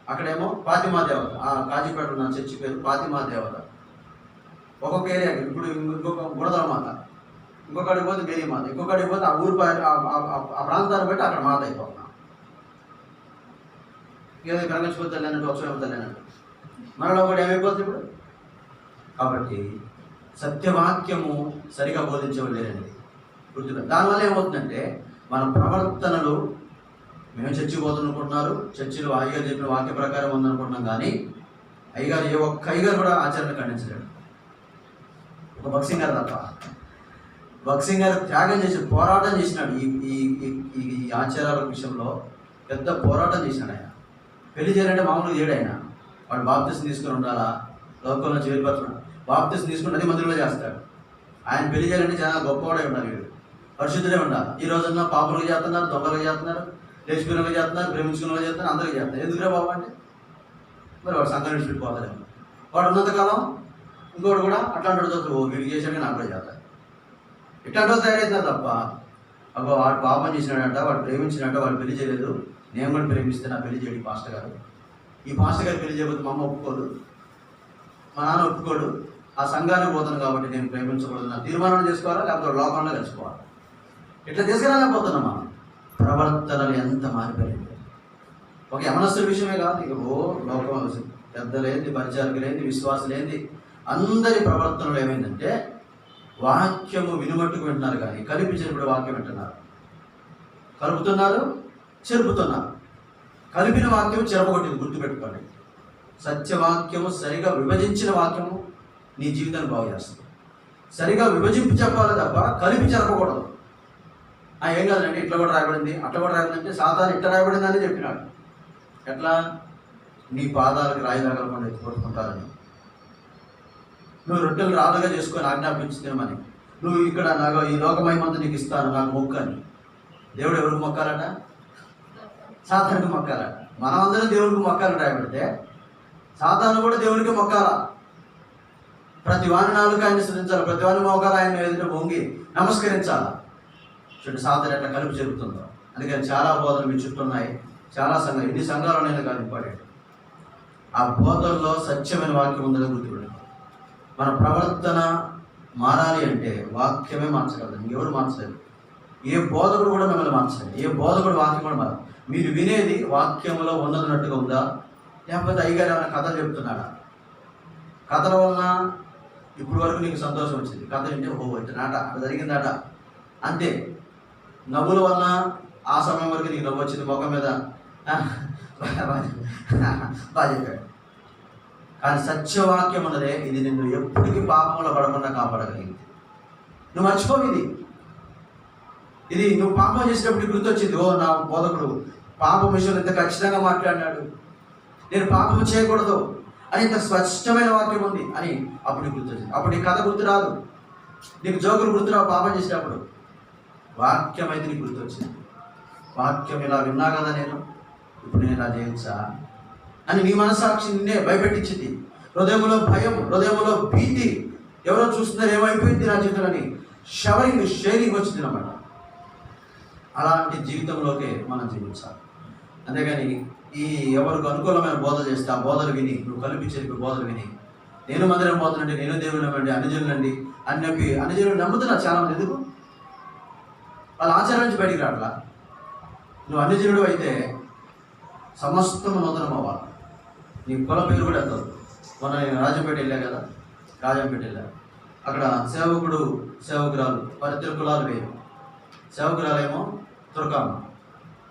అక్కడేమో ఫాతిమా దేవత. ఆ కాజీపేట ఉన్న చర్చి పేరు ఫాతిమా దేవత. ఒక్కొక్క ఏరియాకి ఇప్పుడు ఇంకొక గుణదల మాత, ఇంకొకటి పోతే మేరీ మాత, ఇంకొకటి పోతే ఆ ఊరు ఆ ప్రాంతాన్ని బట్టి అక్కడ మాత అయిపోతున్నాం. ఏదో కరంగచ్చిపోతే వెళ్ళినట్టు ఉత్సవం వెళ్ళినట్టు మనలో కూడా ఏమైపోతుంది ఇప్పుడు. కాబట్టి సత్యవాక్యము సరిగా బోధించలేరండి గుర్తుగా. దానివల్ల ఏమవుతుందంటే మన ప్రవర్తనలు, మేము చర్చికి పోతున్ననుకుంటున్నారు, చర్చిలో అయ్యగారు చెప్పిన వాక్య ప్రకారం ఉందనుకుంటున్నాం, కానీ అయ్యగారు ఏ ఒక్క అయ్యగారు కూడా ఆచరణ ఖండించలేడు. ఒక భక్సింగ్ గారు తప్ప. భక్సింగ్ గారు త్యాగం చేసి పోరాటం చేసినాడు. ఈ ఆచారాల విషయంలో పెద్ద పోరాటం చేసినాడు ఆయన. పెళ్లి చేయాలంటే మామూలుగా చేయడు ఆయన. వాడు బాప్తిసం తీసుకుని ఉండాలా, లోకంలో చేరిపోతున్నాడు, బాప్తిసం తీసుకుని 10 మందిలో చేస్తాడు. ఆయన పెళ్లి చేయాలంటే చాలా గొప్పవాడే ఉండాలి, వీడు పరిశుద్ధులే ఉండాలి. ఈ రోజున పాపులుగా చేస్తున్నారు, దొంగలుగా చేస్తున్నారు, లేచిపోయినగా చేస్తున్నారు, ప్రేమించుకున్నగా చేస్తున్నారు, అందరికీ చేస్తున్నారు. ఎందుకురా బాబు అంటే మరి వాడు సంఘం విడిచిపెట్టుకోవాలేమో. వాడు ఉన్నంతకాలం ఇంకోటి కూడా అట్లాంటి చదువు వీడికి చేశాడు, నాకు కూడా చేస్తాడు. ఇట్లాంటి వాళ్ళు తయారవుతున్నారు తప్ప అబ్బా వాడు పాపం చేసినాడంట, వాడు ప్రేమించినట్ట, వాడు పెళ్లి చేయలేదు, నేను కూడా ప్రేమిస్తే నా పెళ్లి చేయడు పాస్టర్ గారు. ఈ పాస్టర్ గారు పెళ్లి చేయకపోతే మా అమ్మ ఒప్పుకోదు, మా నాన్న ఒప్పుకోడు, ఆ సంఘానికి పోతాను కాబట్టి నేను ప్రేమించకూడదు, నా తీర్మానం చేసుకోవాలా, లేకపోతే లోకంలో కలుసుకోవాలి. ఇట్లా తీసుకురాలేకపోతున్నాం. మనం ప్రవర్తనలు ఎంత మారిపోయింది. ఒక యమనస్తుల విషయమే కాదు, ఇక లోకం పెద్దలేంది, పరిచారకులేంది, విశ్వాసులేంది, అందరి ప్రవర్తనలు ఏమైందంటే వాక్యము వినుమట్టుకు వింటున్నారు, కానీ కలిపించినప్పుడు వాక్యం వింటున్నారు, కలుపుతున్నారు, చెరుపుతున్నారు. కలిపిన వాక్యం చెరపగొట్టింది. గుర్తుపెట్టుకోండి, సత్యవాక్యము సరిగా విభజించిన వాక్యము నీ జీవితాన్ని బాగు చేస్తుంది. సరిగా విభజింపు చెప్పాలి తప్ప కలిపి చెరపకూడదు. ఏం కాదండి, ఇట్లా కూడా రాయబడింది, అట్లా కూడా రాయబడింది, సాతాను ఇట్లా రాయబడింది అని చెప్పినాడు. ఎట్లా? నీ పాదాలకు రాయి తగలకుండా ఎత్తుకొట్టుకుంటారని, నువ్వు రొట్టెలు రాళ్ళుగా చేసుకొని ఆజ్ఞాపించుతామని, నువ్వు ఇక్కడ నాకు ఈ లోకమహిమంతా నీకు ఇస్తాను నాకు మొక్కు అని. దేవుడు ఎవరికి మొక్కాలట? సాతానుకి మొక్కాలట. మనమందరం దేవుడికి మొక్కాలని రాయబడితే సాతాను కూడా దేవునికి మొక్కాల. ప్రతి వాని నాలుగు ఆయన శ్రద్ధించాలి, ప్రతి వాని మోకాలు ఆయన ఎదుట వంగి నమస్కరించాలా. చూడండి సాతాను ఎట్లా కలిపి జరుగుతుందో. అందుకని చాలా బోధనలు మీ చుట్టూ ఉన్నాయి. చాలా సంఘాలు, ఇన్ని సంఘాలు అనేది కాదు ఇంపార్టెంట్. ఆ బోధనలో సత్యమైన వాక్యం ఉందని గుర్తుపెట్టాలి. మన ప్రవర్తన మారాలి అంటే వాక్యమే మార్చగలదు, ఇంకెవరు మార్చలేదు. ఏ బోధకుడు కూడా మిమ్మల్ని మార్చలేదు. ఏ బోధకుడు వాక్యం కూడా మారదు. మీరు వినేది వాక్యంలో ఉన్నదన్నట్టుగా ఉందా, లేకపోతే అయ్యగారు ఏమైనా కథలు చెప్తున్నాడా? కథల వలన ఇప్పుడు వరకు నీకు సంతోషం వచ్చింది, కథ వింటే ఓ వచ్చినాట, అక్కడ జరిగిందాట అంతే. నవ్వుల వలన ఆ సమయం వరకు నీకు నవ్వు వచ్చింది, ముఖం మీద బాగా చెప్పాడు. కానీ సత్యవాక్యం ఉన్నదే ఇది నిన్ను ఎప్పటికీ పాపంలో పడకుండా కాపాడగలిగింది. నువ్వు మర్చిపోవు ఇది నువ్వు పాపం చేసినప్పుడు గుర్తొచ్చింది, ఓ నా బోధకుడు పాపం విషయంలో ఇంత ఖచ్చితంగా మాట్లాడినాడు, నేను పాపం చేయకూడదు అని ఇంత స్పష్టమైన వాక్యం ఉంది అని అప్పుడు నీకు గుర్తొచ్చింది. అప్పుడు నీ కథ గుర్తు రాదు, నీకు జోకులు గుర్తురావు. పాపం చేసినప్పుడు వాక్యం అయితే నీకు గుర్తొచ్చింది. వాక్యం ఇలా విన్నా కదా నేను, ఇప్పుడు నేను ఇలా చేయొచ్చా అని నీ మనసాక్షి నిన్నే భయపెట్టించింది. హృదయంలో భయం, హృదయంలో భీతి, ఎవరో చూస్తున్నారు ఏమైపోయింది నా జీవితంలోని షేరింగ్ వచ్చింది అన్నమాట. అలాంటి జీవితంలోకే మనం జీవించాలి. అంతేగాని ఈ ఎవరికి అనుకూలమైన బోధ చేస్తే ఆ బోధలు విని, నువ్వు కల్పించేది బోధలు విని, నేను మందిరం పోతానండి, నేను దేవుడు నమ్మండి, అనుజనులండి అని చెప్పి అనుజనులు నమ్ముతున్నా చాలామంది. ఎందుకు? వాళ్ళ ఆచారం నుంచి బయటికి రావట్లా. నువ్వు అనుజనుడు అయితే సమస్తము నూతనం అవ్వాలి. నీ కుల పేరు కూడా వెళ్తావు. మొన్న నేను రాజంపేట వెళ్ళా కదా, రాజంపేట వెళ్ళా. అక్కడ సేవకురాలు వారి కులాలు వేరు. సేవకురాలేమో తురకమ్మ,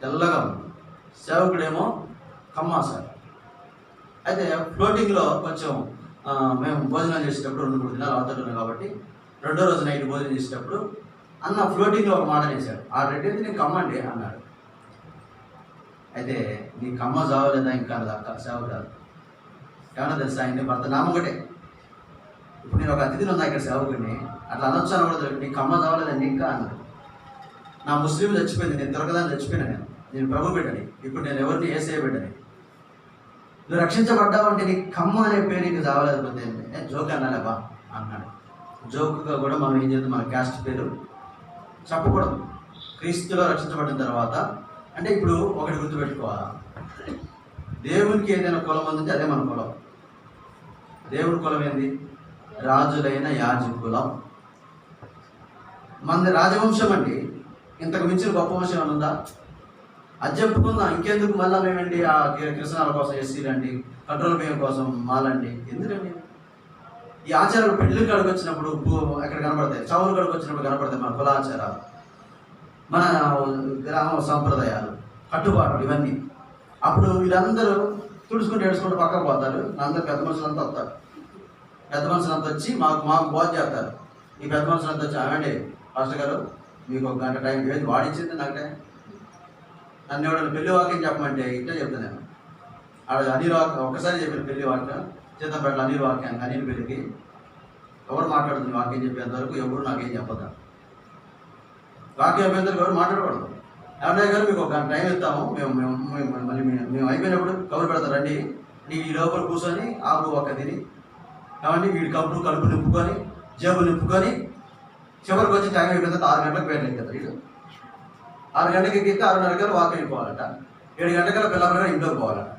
తెల్లగా ఉంది. సేవకుడేమో కమ్మ సార్. అయితే ఫ్లోటింగ్లో కొంచెం మేము భోజనం చేసేటప్పుడు 2-3 దినాలు అవుతుంటున్నాం కాబట్టి రెండో రోజు నైట్ భోజనం చేసేటప్పుడు అన్న ఫ్లోటింగ్లో ఒక మాట వేశాడు, ఆ రెడ్డి నేను కమ్మండి అన్నాడు. అయితే నీ కమ్మ చావలేదా ఇంకా అక్క సేవకురాలు. ఏమన్నా తెలుసా, ఆయన భర్త నామం ఒకటే. ఇప్పుడు నేను ఒక అతిథిని ఉన్నా ఇక్కడ సేవకుడిని, అట్లా అనొచ్చు అనకూడదు. నీ కమ్మ చావలేదండి ఇంకా అన్నాడు. నా ముస్లిం చచ్చిపోయింది, నేను దొరకదాన్ని చచ్చిపోయినా, నేను ప్రభు బిడ్డని, ఇప్పుడు నేను ఎవరిని ఏసయ్య బిడ్డని. నువ్వు రక్షించబడ్డావు అంటే నీ కమ్మ అనే పేరు నీకు చావలేకపోతే జోక్ అన్నాలేబా అన్నాడు. జోక్గా కూడా మనం ఏం చేద్దాం, మన క్యాస్ట్ పేరు చెప్పకూడదు. క్రీస్తులో రక్షించబడిన తర్వాత అంటే ఇప్పుడు ఒకటి గుర్తుపెట్టుకోవాలా, దేవునికి ఏదైనా కులం ఉందంటే అదే మన కులం. దేవుడి కులం ఏంది? రాజులైన యాజకులం. మనది రాజవంశం అండి. ఇంతకు మించిన గొప్ప వంశం అని ఉందా? అది చెప్పుకుందాం. ఇంకెందుకు మళ్ళీ మేమండి ఆ కిరసనాల కోసం ఎస్సీలండి, కంట్రోల్ బియ్యం కోసం మాలండి, ఎందుకండి? ఈ ఆచారాలు పెళ్లి కాడికి వచ్చినప్పుడు ఎక్కడ కనపడతాయి, చౌరు కాడికి వచ్చినప్పుడు కనపడతాయి మన కులాచారాలు, మన గ్రామ సాంప్రదాయాలు, కట్టుబాట్లు ఇవన్నీ. అప్పుడు వీళ్ళందరూ తుడుచుకుంటూ ఏడుచుకుంటూ పక్కకు పోతారు. అందరూ పెద్ద మనుషులంతా వస్తారు. పెద్ద మనుషులంతా వచ్చి మాకు బోధ చేస్తారు. ఈ పెద్ద మనుషులంతా వచ్చి ఆమె పాస్టర్ గారు మీకు 1 గంట టైం ఏది వాడించింది నాకు టైం, నన్ను ఎవడన్నా పెళ్లి వాక్యం చెప్పమంటే ఇట్లా చెప్తాను నేను. ఆడ అనిల్ వాక్యం ఒక్కసారి చెప్పిన పెళ్లి వాక్యం చేతంపేటలో అనిల్ వాక్యానికి, అనిల్ పెళ్ళికి ఎవరు మాట్లాడుతుంది వాక్యం చెప్పేంత వరకు ఎవరు నాకేం చెప్పద్దా. వాక్యం చెప్పేంతవరకు ఎవరు మాట్లాడకూడదు. ఏమన్నా గారు మీకు 1 గంట టైం ఇస్తాము, మళ్ళీ మేము అయిపోయినప్పుడు కబురు పెడతాం రండి, నీకు ఈ లోపల కూర్చొని ఆకు ఒక్క తిని ఏమండి వీడి కడుపు నింపుకొని జేబు నింపుకొని చివరికి వచ్చి టైం అయిపోయింది 6 గంటలకు పేర్లు ఎక్కిస్తారు. వీళ్ళు 6 గంటలకు ఎక్కితే 6:30 వాకింగ్ వెళ్ళిపోవాలట, 7 గంటల పిల్లలుగా ఇంట్లోకి పోవాలట.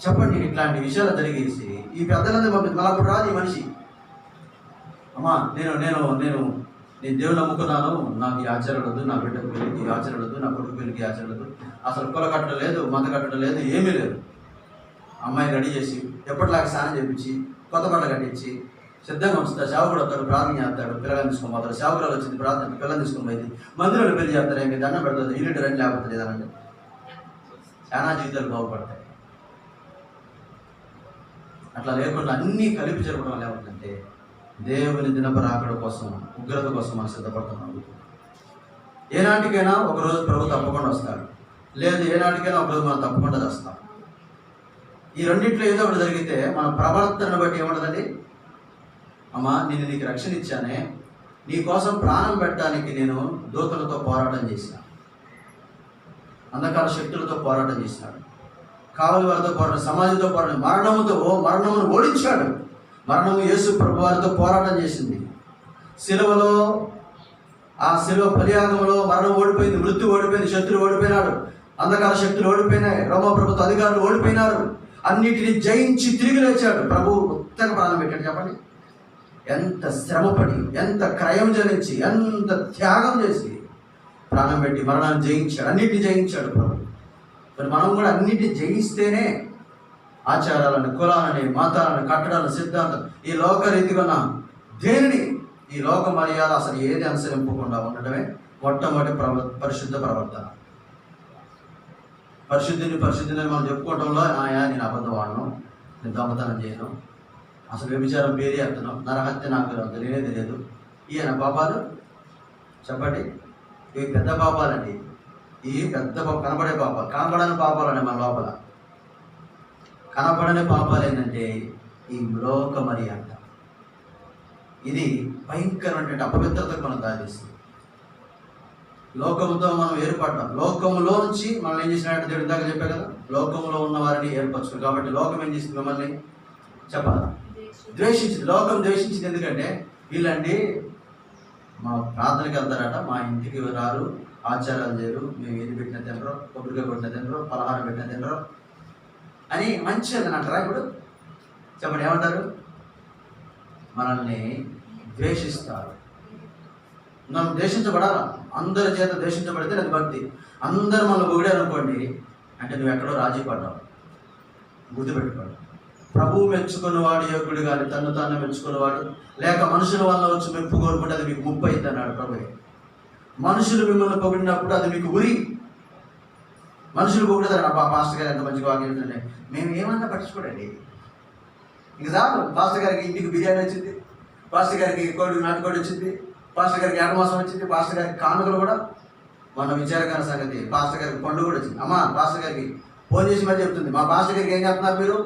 చెప్పండి, ఇట్లాంటి విషయాలు జరిగేసి ఈ పెద్దలందరూ పంపిస్తుంది. మళ్ళీ అప్పుడు రాదు ఈ మనిషి, అమ్మా నేను నేను నేను నేను దేవుడు నమ్ముకున్నాను, నాకు ఈ ఆచారం వద్దు, నా బిడ్డ పెళ్ళికి ఈ ఆచారం వద్దు, నా కొడుకు పెళ్ళికి ఆచారం వద్దు, అసలు కుల కట్టడం లేదు, మంద కట్టడం లేదు, ఏమీ లేదు. అమ్మాయి రెడీ చేసి ఎప్పటిలాగా స్నానం చేయించి కొత్త బట్టలు కట్టించి సిద్ధంగా ఉంచుతాడు. సేవకుడు వస్తాడు, ప్రార్థన చేస్తాడు, పిల్లలను తీసుకొని పోతాడు. సేవకురాలు వచ్చింది, ప్రార్థన పిల్లలు తీసుకొని పోయింది. మందిరంలో పెళ్లి చేస్తారు, ఏమి దండం పెడుతుంది, యూనిట్ రండి లేకపోతే లేదనండి. చాలా జీవితాలు బాగుపడతాయి. అట్లా లేకుండా అన్నీ కలిపి జరపడం వల్ల ఏమవుతుందంటే దేవుని దినపరాకడ కోసం, ఉగ్రత కోసం మనం సిద్ధపడుతున్నాం. ఏనాటికైనా ఒకరోజు ప్రభు తప్పకుండా వస్తాడు, లేదు ఏనాటికైనా ఒకరోజు మనం తప్పకుండా చేస్తాం. ఈ రెండింటిలో ఏదో ఒకటి జరిగితే మన ప్రవర్తనను బట్టి ఏముండదండి, అమ్మా నేను నీకు రక్షణ ఇచ్చానే, నీ కోసం ప్రాణం పెట్టడానికి నేను దూతలతో పోరాటం చేశాను, అంధకార శక్తులతో పోరాటం చేశాడు, కావలి వారితో పోరాటం, సమాజంతో పోరాటం, మరణమును ఓడించాడు. మరణము యేసు ప్రభు వారితో పోరాటం చేసింది. శిలువలో, ఆ శిలువ బలియాగంలో మరణం ఓడిపోయింది, మృత్యు ఓడిపోయింది, శత్రువు ఓడిపోయినాడు, అంధకార శక్తులు ఓడిపోయినాయి, రోమా ప్రభుత్వ అధికారులు ఓడిపోయినారు. అన్నిటిని జయించి తిరిగి లేచాడు. ప్రభు ఉత్తగా ప్రాణం పెట్టాడు. చెప్పండి, ఎంత శ్రమపడి, ఎంత క్రయం జరించి, ఎంత త్యాగం చేసి ప్రాణం పెట్టి మరణాన్ని జయించాడు, అన్నిటిని జయించాడు ప్రభు. మరి మనం కూడా అన్నిటిని జయిస్తేనే ఆచారాలను, కులాలని, మతాలను, కట్టడాలను, సిద్ధాంతం, ఈ లోక రీతిగా దేనిని, ఈ లోక మర్యాద అసలు ఏది అనుసరింపకుండా ఉండటమే మొట్టమొదటి పరిశుద్ధ ప్రవర్తన. పరిశుద్ధిని మనం చెప్పుకోవడంలో నేను అబద్ధం వాడను, నేను దొంగతనం చేయను, అసలు వ్యభిచారం పేరే ఎత్తను, నరహత్య నాకు తెలియదు. ఈయన పాపాలు చెప్పండి, ఇవి పెద్ద పాపాలండి. ఇవి పెద్ద కనబడే పాపాలు, కనబడని పాపాలండి. మన లోపల కనబడని పాపాలు ఏంటంటే ఈ లోక మర్యాద. ఇది భయంకరమైనటువంటి అపవిత్రతకు మనం దారిస్తుంది. లోకముతో మనం ఏర్పడ్డాం. లోకములో నుంచి మనం ఏం చేసినట్టు దేవుడు ఇందాక చెప్పా కదా, లోకంలో ఉన్న వారిని ఏర్పరచుకోరు. కాబట్టి లోకం ఏం చేసింది, మిమ్మల్ని చెప్పాలి, ద్వేషించింది. లోకం ద్వేషించింది. ఎందుకంటే వీళ్ళండి మా ప్రార్థనకి వెళ్తారట, మా ఇంటికి రారు, ఆచారాలు చేయరు, మేము ఏది పెట్టిన తినరు, కొబ్బరికాయ కొట్టిన తినరు, పలహారం పెట్టిన తినరు అని మంచిది అంటారా? ఇప్పుడు చెప్పండి, ఏమంటారు? మనల్ని ద్వేషిస్తారు. మనం ద్వేషించబడాలా? అందరి చేత ద్వేషించబడితే అది భక్తి. అందరూ మనం పొగిడారు అనుకోండి అంటే నువ్వు ఎక్కడో రాజీ పడ్డావు. గుర్తుపెట్టుకోండి, ప్రభువు మెచ్చుకున్నవాడు యోగ్యుడు కానీ తను తాను మెచ్చుకున్నవాడు, లేక మనుషుల వల్ల వచ్చి మెప్పు కోరుకుంటే అది మీకు ముప్పు అయింది అన్నాడు ప్రభువే. మనుషులు మిమ్మల్ని పొగిడినప్పుడు అది మీకు ఉరి. మనుషులు పొగిడతారు, నా పాస్టర్ గారు ఎంత మంచిగా వాక్యం, మేము ఏమన్నా పట్టించుకోడండి. ఇంక చాలు, పాస్టర్ గారికి ఇంటికి బిర్యానీ వచ్చింది, పాస్టర్ గారికి నాటుకోడి వచ్చింది, పాస్టర్ గారికి ఏటమాసం వచ్చింది, పాస్టర్ గారికి కానుకలు కూడా. మొన్న విచారకర సంగతి, పాస్టర్ గారికి పండు కూడా వచ్చింది. అమ్మ పాస్టర్ గారికి ఫోన్ చేసి మరి చెప్తుంది, మా పాస్టర్ గారికి ఏం చెప్తున్నారు మీరు,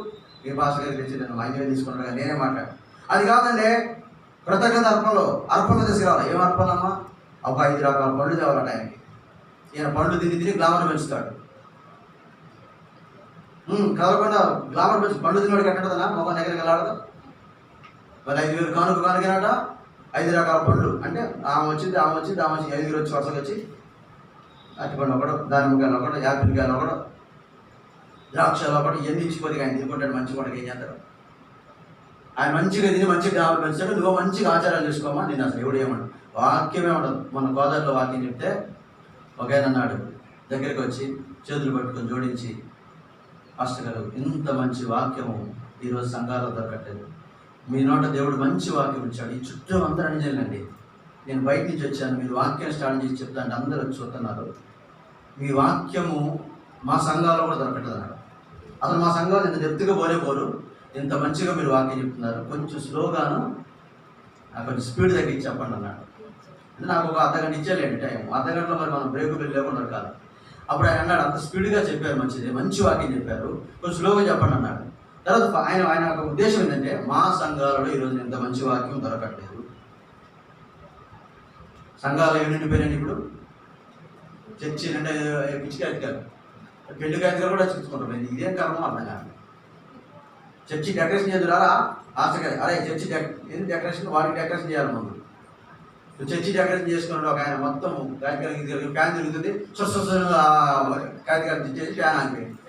మీ పాస్టర్ గారికి తెచ్చి నేను మైండ్ తీసుకుంటాను కానీ నేనే మాట్లాడు. అది కాదండి, కృతజ్ఞత అర్పణలు తీసుకురావాలి. ఏం అర్పణమ్మా? ఒక 5 రకాల పండ్లు తేవాలట ఆయనకి. ఈయన పండ్లు తిని గ్లామర్ పెంచుతాడు. కదలకుండా గ్లామర్ పెంచి పండ్లు తినవాడికి ఎక్కడదనా మొగం దగ్గరికి వెళ్ళాడదా? మరి 5,000 కానుకనాట, 5 రకాల పండ్లు అంటే ఆమె వచ్చింది 5 వచ్చి వరుసగా వచ్చి అరటిపండు ఒకడు, దానిమ్మకాయలు ఒకడు, యాపిల్ కాయలు ఒకడు, ద్రాక్షలు ఒకడు, ఇవన్నీ ఇచ్చిపోతే ఆయన తినుకుంటాడు. మంచిగా కూడా ఏం చేస్తాడు? ఆయన మంచిగా తిని మంచిగా గ్లామర్ పెంచుతాడు. నువ్వు మంచిగా ఆచారాలు చేసుకోమా, నేను అసలు ఎవడు ఏమన్నా వాక్యమే ఉండదు. మన గోదావరిలో వాక్యం చెప్తే ఒకేనా అన్నాడు, దగ్గరికి వచ్చి చేతులు పట్టుకొని జోడించి, పాస్టర్ గారు ఇంత మంచి వాక్యము ఈరోజు సంఘాల్లో దొరకట్లేదు, మీ నోట దేవుడు మంచి వాక్యం ఇచ్చాడు, ఈ చుట్టూ అందరూ అనిచేయండి, నేను బయట నుంచి వచ్చాను, మీరు వాక్యం స్టార్ట్ చేసి చెప్తా అంటే అందరూ వచ్చి చూస్తున్నారు, మీ వాక్యము మా సంఘాల్లో కూడా దొరకట్లేదు అన్నాడు. అసలు మా సంఘాలు ఇంత డెప్త్గా పోరు, ఇంత మంచిగా మీరు వాక్యం చెప్తున్నారు, కొంచెం స్లోగాను కొంచెం స్పీడ్ తగ్గించి చెప్పండి అన్నాడు. నాకు ఒక అర్ధగంట ఇచ్చేలేండి టైం, అర్ధగంటలో మరి మనం బ్రేక్ లేకుండా కాదు. అప్పుడు ఆయన అన్నాడు, అంత స్పీడ్గా చెప్పారు, మంచి వాక్యం చెప్పారు, కొంచెం స్లోగా చెప్పండి అన్నాడు. తర్వాత ఆయన ఒక ఉద్దేశం ఏంటంటే, మా సంఘాలలో ఈరోజు ఇంత మంచి వాక్యం దొరకట్లేదు. సంఘాలు ఏమి నిండిపోయినాయి ఇప్పుడు, చర్చి అంటే పిచ్చికాయలు, పెళ్లి కాయలు కూడా చూసుకుంటాం. ఇదేం కారణం అర్థం కాదు. చర్చి డెకరేషన్ చేద్దురారా ఆశగా, అరే చర్చి ఏది డెకరేషన్, వాడికి డెకరేషన్ చేయాలి ముందు. చర్చి డెకరేషన్ చేసుకున్నాడు ఒక ఆయన, మొత్తం కాయకాయలు ఫ్యాన్ తిరుగుతుంది, కాయకాయలు తెచ్చేసి ఫ్యాన్ ఆగిపోయింది.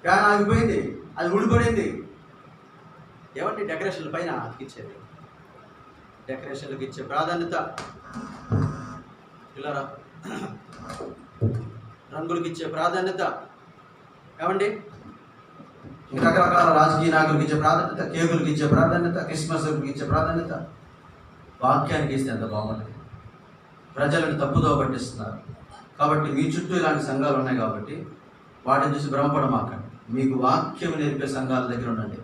ఫ్యాన్ ఆగిపోయింది, అది ఊడిపడింది. ఏమంటే డెకరేషన్ల పైన అతికిచ్చేది, డెకరేషన్లకు ఇచ్చే ప్రాధాన్యత, పిల్లరా రంగులకి ఇచ్చే ప్రాధాన్యత. ఏమండి రకరకాల రాజకీయ నాయకులకు ఇచ్చే ప్రాధాన్యత, కేకులకు ఇచ్చే ప్రాధాన్యత, క్రిస్మస్కి ఇచ్చే ప్రాధాన్యత. వాక్యానికి ఇస్తే ఎంత బాగుంటుంది. ప్రజలను తప్పుదోవ పట్టిస్తున్నారు. కాబట్టి మీ చుట్టూ ఇలాంటి సంఘాలు ఉన్నాయి కాబట్టి వాటిని చూసి భ్రమపడమాకండి. మీకు వాక్యం నేర్పే సంఘాల దగ్గర ఉండండి.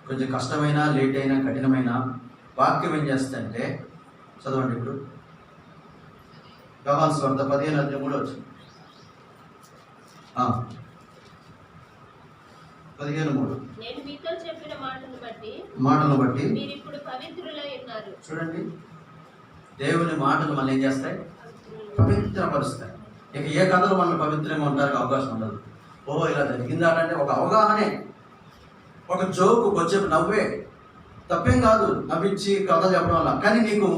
కొంచెం కష్టమైన, లేట్ అయినా, కఠినమైన వాక్యం ఏం చేస్తుందంటే, చదవండి ఇప్పుడు యోహాను సువార్త 15:3 వచ్చింది. 15:3 నేను మీతో చెప్పిన మాటను బట్టి మీరు ఇప్పుడు పవిత్రులై ఉన్నారు. చూడండి, దేవుని మాటలు మనల్ని ఏం చేస్తాయి? పవిత్రపరుస్తాయి. ఇక ఏ కథలు మనల్ని పవిత్రంగా ఉండడానికి అవకాశం ఉండదు. ఓహో ఇలా జరిగిందాటంటే ఒక అవగాహనే, ఒక జోకు, కొంచెం నవ్వే, తప్పేం కాదు నవ్వించి కథ చెప్పడం వల్ల. కానీ నీకు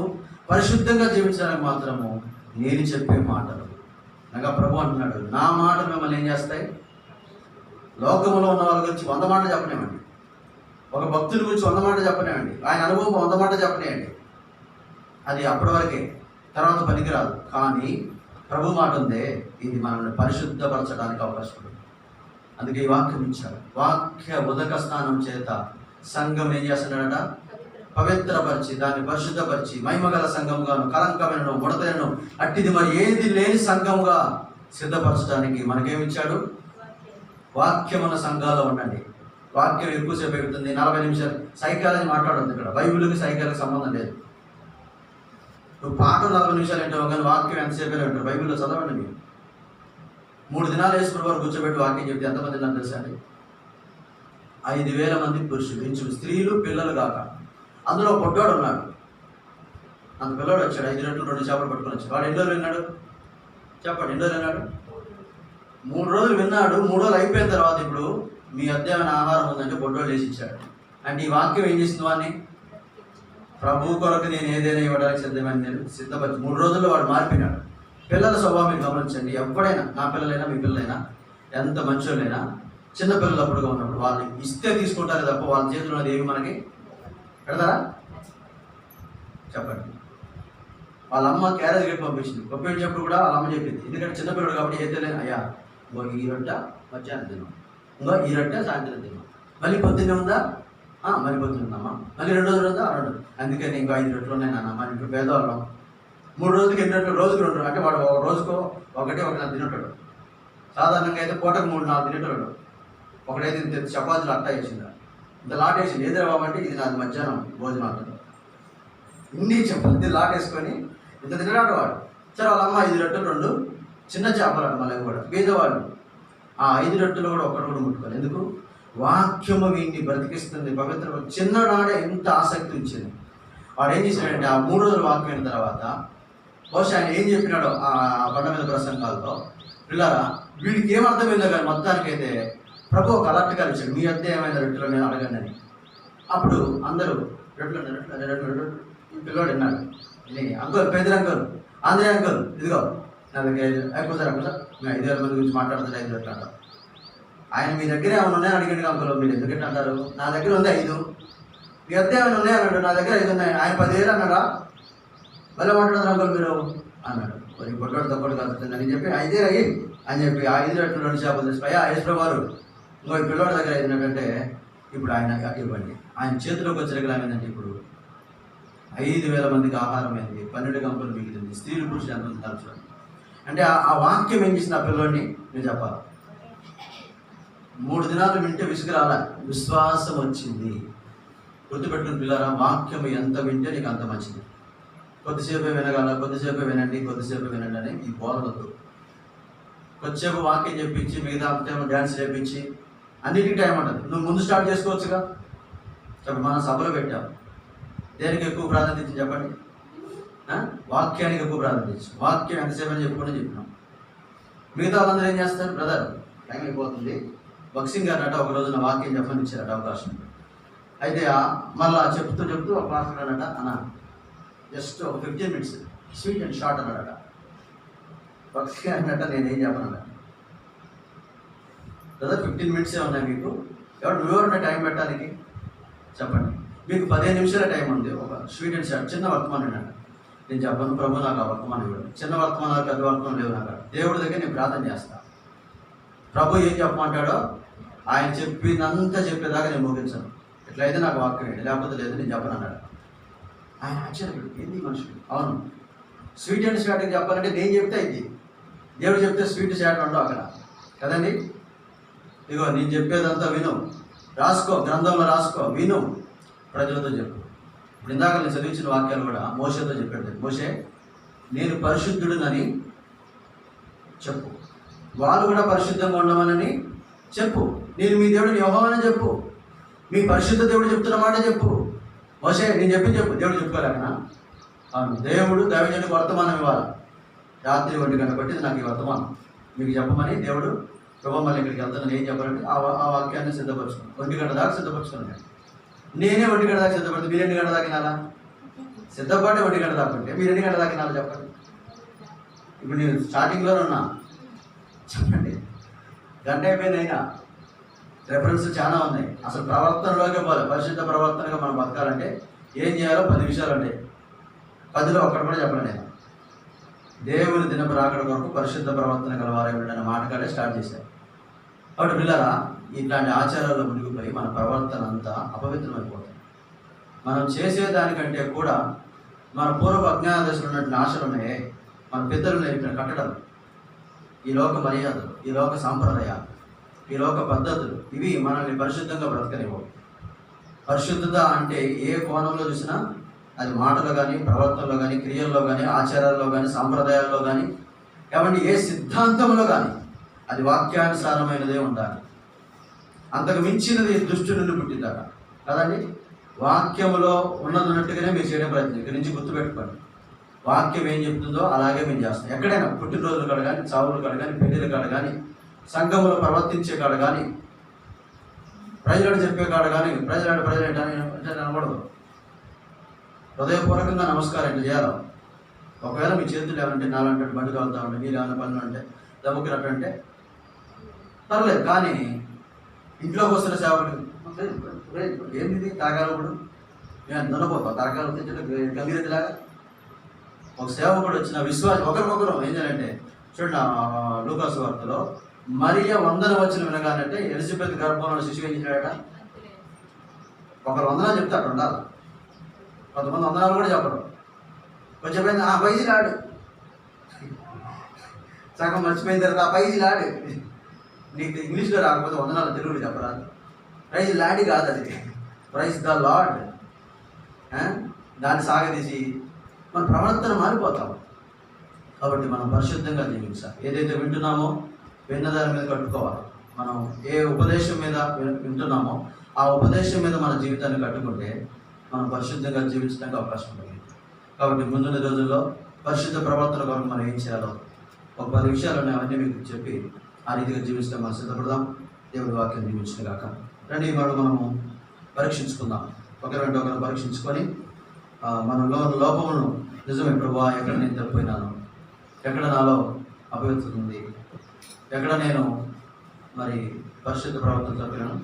పరిశుద్ధంగా జీవించడానికి మాత్రము నేను చెప్పే మాటలు అనగా ప్రభు అంటున్నాడు, నా మాటలు మిమ్మల్ని ఏం చేస్తాయి? లోకంలో ఉన్న వాళ్ళ గురించి 100 మాటలు చెప్పనేమండి, ఒక భక్తుల గురించి 100 మాటలు చెప్పనేయండి, ఆయన అనుభవం 100 మాటలు చెప్పనేయండి. అది అప్పటి వరకే, తర్వాత పనికిరాదు. కానీ ప్రభు మాట ఉందే, ఇది మనల్ని పరిశుద్ధపరచడానికి అవకాశం ఉంది. అందుకే ఈ వాక్యం ఇచ్చాడు. వాక్య ఉదక స్నానం చేత సంఘం ఏం చేస్తున్నాడట? పవిత్రపరిచి, దాన్ని పరిశుద్ధపరిచి, మహిమగల సంఘంగాను, కలంకమైన, ముడతలను అట్టిది మరి ఏది లేని సంఘంగా సిద్ధపరచడానికి మనకేమిచ్చాడు? వాక్యం ఉన్న సంఘాల్లో ఉండండి. వాక్యం ఎక్కువసేపు పెరుగుతుంది. 40 నిమిషాలు సైకాలజీ మాట్లాడద్దు. ఇక్కడ బైబిల్కి సైకాలజీకి సంబంధం లేదు. నువ్వు పాటలు 40 నిమిషాలు వింటావు, కానీ వాక్యం ఎంతసేపు వింటారు? బైబిల్లో చదవండి. మీరు 3 దినాలు యేసుప్రభువు వారు కూర్చోబెట్టి వాక్యం చెప్తే ఎంతమంది నాకు తెలుసా అండి? 5,000 మంది పురుషులు, ఇంచు స్త్రీలు, పిల్లలు కాక. అందులో పొడ్డోడు ఉన్నాడు. అంత పిల్లోడు వచ్చాడు, 5 రొట్టెలు 2 చేపలు పట్టుకొని వచ్చాడు. వాడు ఎన్ని రోజులు విన్నాడు? చెప్పండి, ఎన్ని రోజులు విన్నాడు? 3 రోజులు విన్నాడు. 3 రోజులు అయిపోయిన తర్వాత ఇప్పుడు మీ అధ్యయన ఆహారం ఉందంటే పొడ్డోడు వేసి ఇచ్చాడు. అంటే ఈ వాక్యం ఏం చేసింది? వాడిని ప్రభు కొరకు నేను ఏదైనా ఇవ్వడానికి సిద్ధమని నేను సిద్ధపరిచి 3 రోజుల్లో వాడు మారిపోయినాడు. పిల్లల స్వభావం మీరు గమనించండి. ఎవడైనా, నా పిల్లలైనా మీ పిల్లలైనా, ఎంత మంచోళ్ళైనా, చిన్న పిల్లలు అప్పుడుగా ఉన్నప్పుడు వాళ్ళు ఇస్తే తీసుకుంటారు తప్ప వాళ్ళ చేతిలో ఉన్నది ఏమి మనకి పెడతారా? చెప్పండి. వాళ్ళ అమ్మ క్యారేజ్ గట్టి పంపించినప్పుడు కూడా వాళ్ళ అమ్మ చెప్పింది. ఎందుకంటే చిన్నపిల్లడు కాబట్టి ఏ తెలియదు, అయ్యా ఇంకో ఈ రొట్టె మధ్యాహ్నం తిన్నాం, ఇంకో ఈ రొట్టె సాయంత్రం తిన్నాం, మళ్ళీ పొద్దున్నే ఉందా, మళ్ళీ పొద్దున్న ఉందమ్మా, మళ్ళీ 2 రోజులు ఉందా, 2. అందుకని ఇంకో 5 రొట్టెలు ఉన్నాయి నాన్న. మన ఇంట్లో పేదవాళ్ళం 3 రోజులకి ఎన్ని రొట్టెలు? రోజుకి 2. అంటే వాడు ఒక రోజుకో ఒకటి తినటాడు. సాధారణంగా అయితే పూటకు 3-4 తినేటాడు. ఒకటైతే ఇంత చపాతీలు అట్టా వేసిందా, ఇంత లాట్ వేసింది. ఏదైనా బాబంటే ఇది నాది మధ్యాహ్నం భోజనం అంటుంది. ఇన్ని చపాతీ లాట్ వేసుకొని ఇంత తినడాడు వాడు. సరే వాళ్ళ అమ్మ 5 రొట్టెలు 2 చిన్న చేపలు అట. మళ్ళీ కూడా పేదవాళ్ళు ఆ 5 రొట్టెలు కూడా ఒక్కటి కూడా ముట్టుకోవాలి. ఎందుకు? వాక్యము వీడిని బ్రతికిస్తుంది. పవిత్ర చిన్ననాడే ఎంత ఆసక్తి వచ్చింది. వాడు ఏం చేశాడంటే ఆ 3 రోజులు వాక్యం అయిన తర్వాత బహుశా ఆయన ఏం చెప్పినాడో ఆ బండ మీద ప్రసంగాలతో, పిల్లరా వీడికి ఏమర్థమైందో కానీ మొత్తానికైతే ప్రభు ఒక అలర్ట్గా ఇచ్చాడు, మీ అద్దె ఏమైనా రొట్టెలు నేను అడగండి అని. అప్పుడు అందరూ రొట్టెలు ఈ పిల్లోడు విన్నాడు. అంకుల్, పేదరి అంకుల్, ఆంధ్రే అంకుల్, ఇదిగో నా దగ్గర ఎక్కువ సార్ మేము 5,000 మంది గురించి మాట్లాడుతుంటే 5 రొట్టెలు అంటారు. ఆయన మీ దగ్గర ఏమైనా ఉన్నాయని అడిగండి అంకుల్. మీరు ఎందుకంటే అంటారు, నా దగ్గర ఉంది 5. మీ అద్దె ఏమైనా ఉన్నాయన్నాడు. నా దగ్గర 5 ఉన్నాయి. ఆయన 10,000 అన్నాడా? మళ్ళీ మాట్లాడుతున్నారు అంకుల్ మీరు అన్నాడు. మరి పొట్టోడు తప్పడు కలుగుతుందని చెప్పి 5 అయ్యి అని చెప్పి 5 రొట్టెలు 2 చేపలు తెచ్చి, అయ్యా యేసుప్రభువు వారు ఇంకో ఈ పిల్లోడి దగ్గర ఏంటంటే ఇప్పుడు ఆయన ఇవ్వండి. ఆయన చేతిలోకి వచ్చేలాగేందంటే ఇప్పుడు 5,000 మందికి ఆహారం అయింది, 12 గంపలు మిగిలింది, స్త్రీలు పురుషులు ఎంతమంది తరచుకోండి. అంటే ఆ వాక్యం ఏం చేసింది? ఆ పిల్లోడిని మీరు చెప్పాలి. 3 దినాలు వింటే విసుగురాల, విశ్వాసం వచ్చింది. గుర్తుపెట్టుకుని పిల్లరా, వాక్యం ఎంత వింటే నీకు అంత మంచిది. కొద్దిసేపే వినగల, కొద్దిసేపే వినండి, కొద్దిసేపే వినండి అని ఈ బోధనద్దు. కొద్దిసేపు వాక్యం చెప్పించి మిగతా అంతేమో డ్యాన్స్ చేయించి అన్నిటికీ టైం ఉంటుంది. నువ్వు ముందు స్టార్ట్ చేసుకోవచ్చుగా. చెప్పండి, మనం సభలో పెట్టాం, దేనికి ఎక్కువ ప్రాధాన్యత ఇచ్చి చెప్పండి? వాక్యానికి ఎక్కువ ప్రాధాన్యత ఇచ్చి. వాక్యం ఎంతసేపు అని చెప్పుకొని చెప్పినాం. మిగతా వాళ్ళందరూ ఏం చేస్తారు? బ్రదర్ టైం అయిపోతుంది, బక్సింగ్ గారినట ఒక రోజున వాక్యం చెప్పని ఇచ్చారట అవకాశం. అయితే మళ్ళా చెప్తూ ఒక పాస్టర్ అన్నట, అన్న జస్ట్ ఒక 15 minutes స్వీట్ అండ్ షార్ట్ అన్నాడట. బక్సింగ్ అన్నట్ట నేనేం చెప్పనట, బ్రదర్ 15 minutes ఉన్నాయి మీకు, నువ్వెవరున్నా టైం పెట్టడానికి చెప్పండి. మీకు 15 నిమిషాల టైం ఉంది. ఒక స్వీట్ అండ్ షార్ట్ చిన్న వర్తమానం అన్నాడు. నేను చెప్పను, ప్రభు నాకు ఆ వర్తమానం ఇవ్వడు. చిన్న వర్తమానాలు పెద్ద వర్తమానం లేవు నాకు. దేవుడి దగ్గర నేను ప్రార్థన చేస్తాను. ప్రభు ఏం చెప్పమంటాడో ఆయన చెప్పిందంతా చెప్పేదాకా నేను ముగించను. ఎట్లయితే నాకు వాక్యం ఏంటి, లేకపోతే లేదు నేను చెప్పను అన్నాడు. ఆయన ఆశ్చర్యపడు, ఏంది మనుషుడు. అవును, స్వీట్ అండ్ స్వాట్కి చెప్పాలంటే నేను చెప్తే అయింది, దేవుడు చెప్తే స్వీట్ స్వాట్ ఉండవు అక్కడ కదండి. ఇగో నేను చెప్పేదంతా విను, రాసుకో, గ్రంథంలో రాసుకో, విను, ప్రజలతో చెప్పు. ఇప్పుడు ఇందాక నేను చదివించిన వాక్యాలు కూడా మోషేతో చెప్పాడు. మోషే, నేను పరిశుద్ధుడునని చెప్పు, వాళ్ళు కూడా పరిశుద్ధంగా ఉండమని చెప్పు, నేను మీ దేవుడిని యెహోవాని చెప్పు, మీ పరిశుద్ధ దేవుడు చెప్తున్న మాట చెప్పు. మోషే నేను చెప్పి చెప్పు, దేవుడు చెప్పుకోలేకనా? అవును, దేవుడు దైవజనుడికి వర్తమానం ఇవ్వాలి. రాత్రి 1 గంట పట్టింది నాకు ఈ వర్తమానం మీకు చెప్పమని దేవుడు. ప్రభు మళ్ళీ ఇక్కడికి వెళ్తాను, ఏం చెప్పాలంటే ఆ వాక్యాన్ని సిద్ధపరచుకున్నాను. 1 గంట దాకా సిద్ధపరచుకున్నాను. నేనే 1 గంట దాకా సిద్ధపడితే మీరు 2 గంట దాకా వినాలా? సిద్ధపడి 1 గంట దాకా ఉంటే మీరు 2 గంట దాకా వినాలా చెప్పండి. ఇప్పుడు నేను స్టార్టింగ్లో ఉన్నా, చెప్పండి, గంట అయిపోయింది. అయినా రెఫరెన్స్ చాలా ఉన్నాయి. అసలు ప్రవర్తనలోకి పోవాలి. పరిశుద్ధ ప్రవర్తనగా మనం బతకాలంటే ఏం చేయాలో 10 విషయాలు ఉంటాయి. 10లో ఒక్కటి కూడా చెప్పండి. నేను దేవుని దినపు రాకడ కొరకు పరిశుద్ధ ప్రవర్తన గలవారే అనే మాటకాడే స్టార్ట్ చేశారు. కాబట్టి పిల్లరా, ఇట్లాంటి ఆచారాల్లో మునిగిపోయి మన ప్రవర్తన అంతా అపవిత్రమైపోతుంది. మనం చేసేదానికంటే కూడా మన పూర్వ అజ్ఞాన దశలో ఉన్నటువంటి ఆశలు ఉన్నాయే, మన పెద్దలు నేర్పిన కట్టడం, ఈ లోక మర్యాదలు, ఈ లోక సాంప్రదాయాలు, ఈ లోక పద్ధతులు, ఇవి మనల్ని పరిశుద్ధంగా బ్రతకనివ్వవు. పరిశుద్ధత అంటే ఏ కోణంలో చూసినా అది మాటలో కానీ, ప్రవర్తనలో కానీ, క్రియల్లో కానీ, ఆచారాల్లో కానీ, సాంప్రదాయాల్లో కానీ, ఏమంటే ఏ సిద్ధాంతంలో కానీ అది వాక్యానుసారమైనదే ఉండాలి. అంతకు మించినది దుష్టు నుండి పుట్టిందట కదండి. వాక్యములో ఉన్నట్టుగానే మీరు చేయడం ప్రయత్నం. ఇక్కడి నుంచి గుర్తుపెట్టుకోండి, వాక్యం ఏం చెప్తుందో అలాగే మేము చేస్తాం. ఎక్కడైనా పుట్టినరోజుల కాడ కానీ, చావుల కాడ కానీ, పెళ్లిల కాడ కానీ, సంఘములో ప్రవర్తించే కాడ కానీ, ప్రజలను చెప్పే కాడ కానీ, ప్రజలు అనకూడదు. హృదయపూర్వకంగా నమస్కారం ఇట్లా చేయాలి. ఒకవేళ మీ చేతులు ఏమంటే నాలంటే బండి కాలుతా ఉంటే, మీరు ఏమైనా పనులు అంటే దమ్ముకినట్టు అంటే పర్లేదు. కానీ ఇంట్లోకి వస్తున్న సేవకుడు ఏంది తాగాలప్పుడు నేను దున్నపోతా తరకాలు గంగిరెద్దిలాగా. ఒక సేవకుడు వచ్చిన విశ్వాసం ఒకరికొకరు ఏం చేయాలంటే చూడండి, లూకాసు వార్తలో మరియ వందన వచ్చిన వినగానంటే ఎలిజబెత్ గర్భంలో శిశువు ఏం చేశాడట? ఒకరు వందనాలు చెప్తే అక్కడ ఉండాలి. కొంతమంది వందనాలు కూడా చెప్పరు. కొంచెం పైసలాడు, సగం మర్చిపోయిన తర్వాత ఆ పైసలాడు. నీకు ఇంగ్లీష్లో రాకపోతే వందనాలు తెలుగులో చెప్పరాదు. ప్రైజ్ లాడ్ కాదు అది, ప్రైజ్ ద లార్డ్. దాన్ని సాగదీసి మన ప్రవర్తన మారిపోతాం. కాబట్టి మనం పరిశుద్ధంగా జీవించాలి. ఏదైతే వింటున్నామో విన్నదాని మీద కట్టుకోవాలి. మనం ఏ ఉపదేశం మీద వింటున్నామో ఆ ఉపదేశం మీద మన జీవితాన్ని కట్టుకుంటే మనం పరిశుద్ధంగా జీవించడానికి అవకాశం ఉంటుంది. కాబట్టి ముందున్న రోజుల్లో పరిశుద్ధ ప్రవర్తన కొరకు మనం ఏం చేయాలో ఒక 10 విషయాలు ఉన్నాయి. అవన్నీ మీకు చెప్పి ఆ రీతిగా జీవించడం మనం సిద్ధపడదాం. దేవుడి వాక్యం జీవించిన కాక రండి, మనము పరీక్షించుకుందాం. ఒకరి ఒకరు పరీక్షించుకొని మనలో లోపములను, నిజమే ప్రభువా, ఎక్కడ నేను తప్పిపోయినాను, ఎక్కడ నాలో అపవిత్రత ఉంది, ఎక్కడ నేను మరి పరిశుద్ధ ప్రవర్తన తప్పినాను,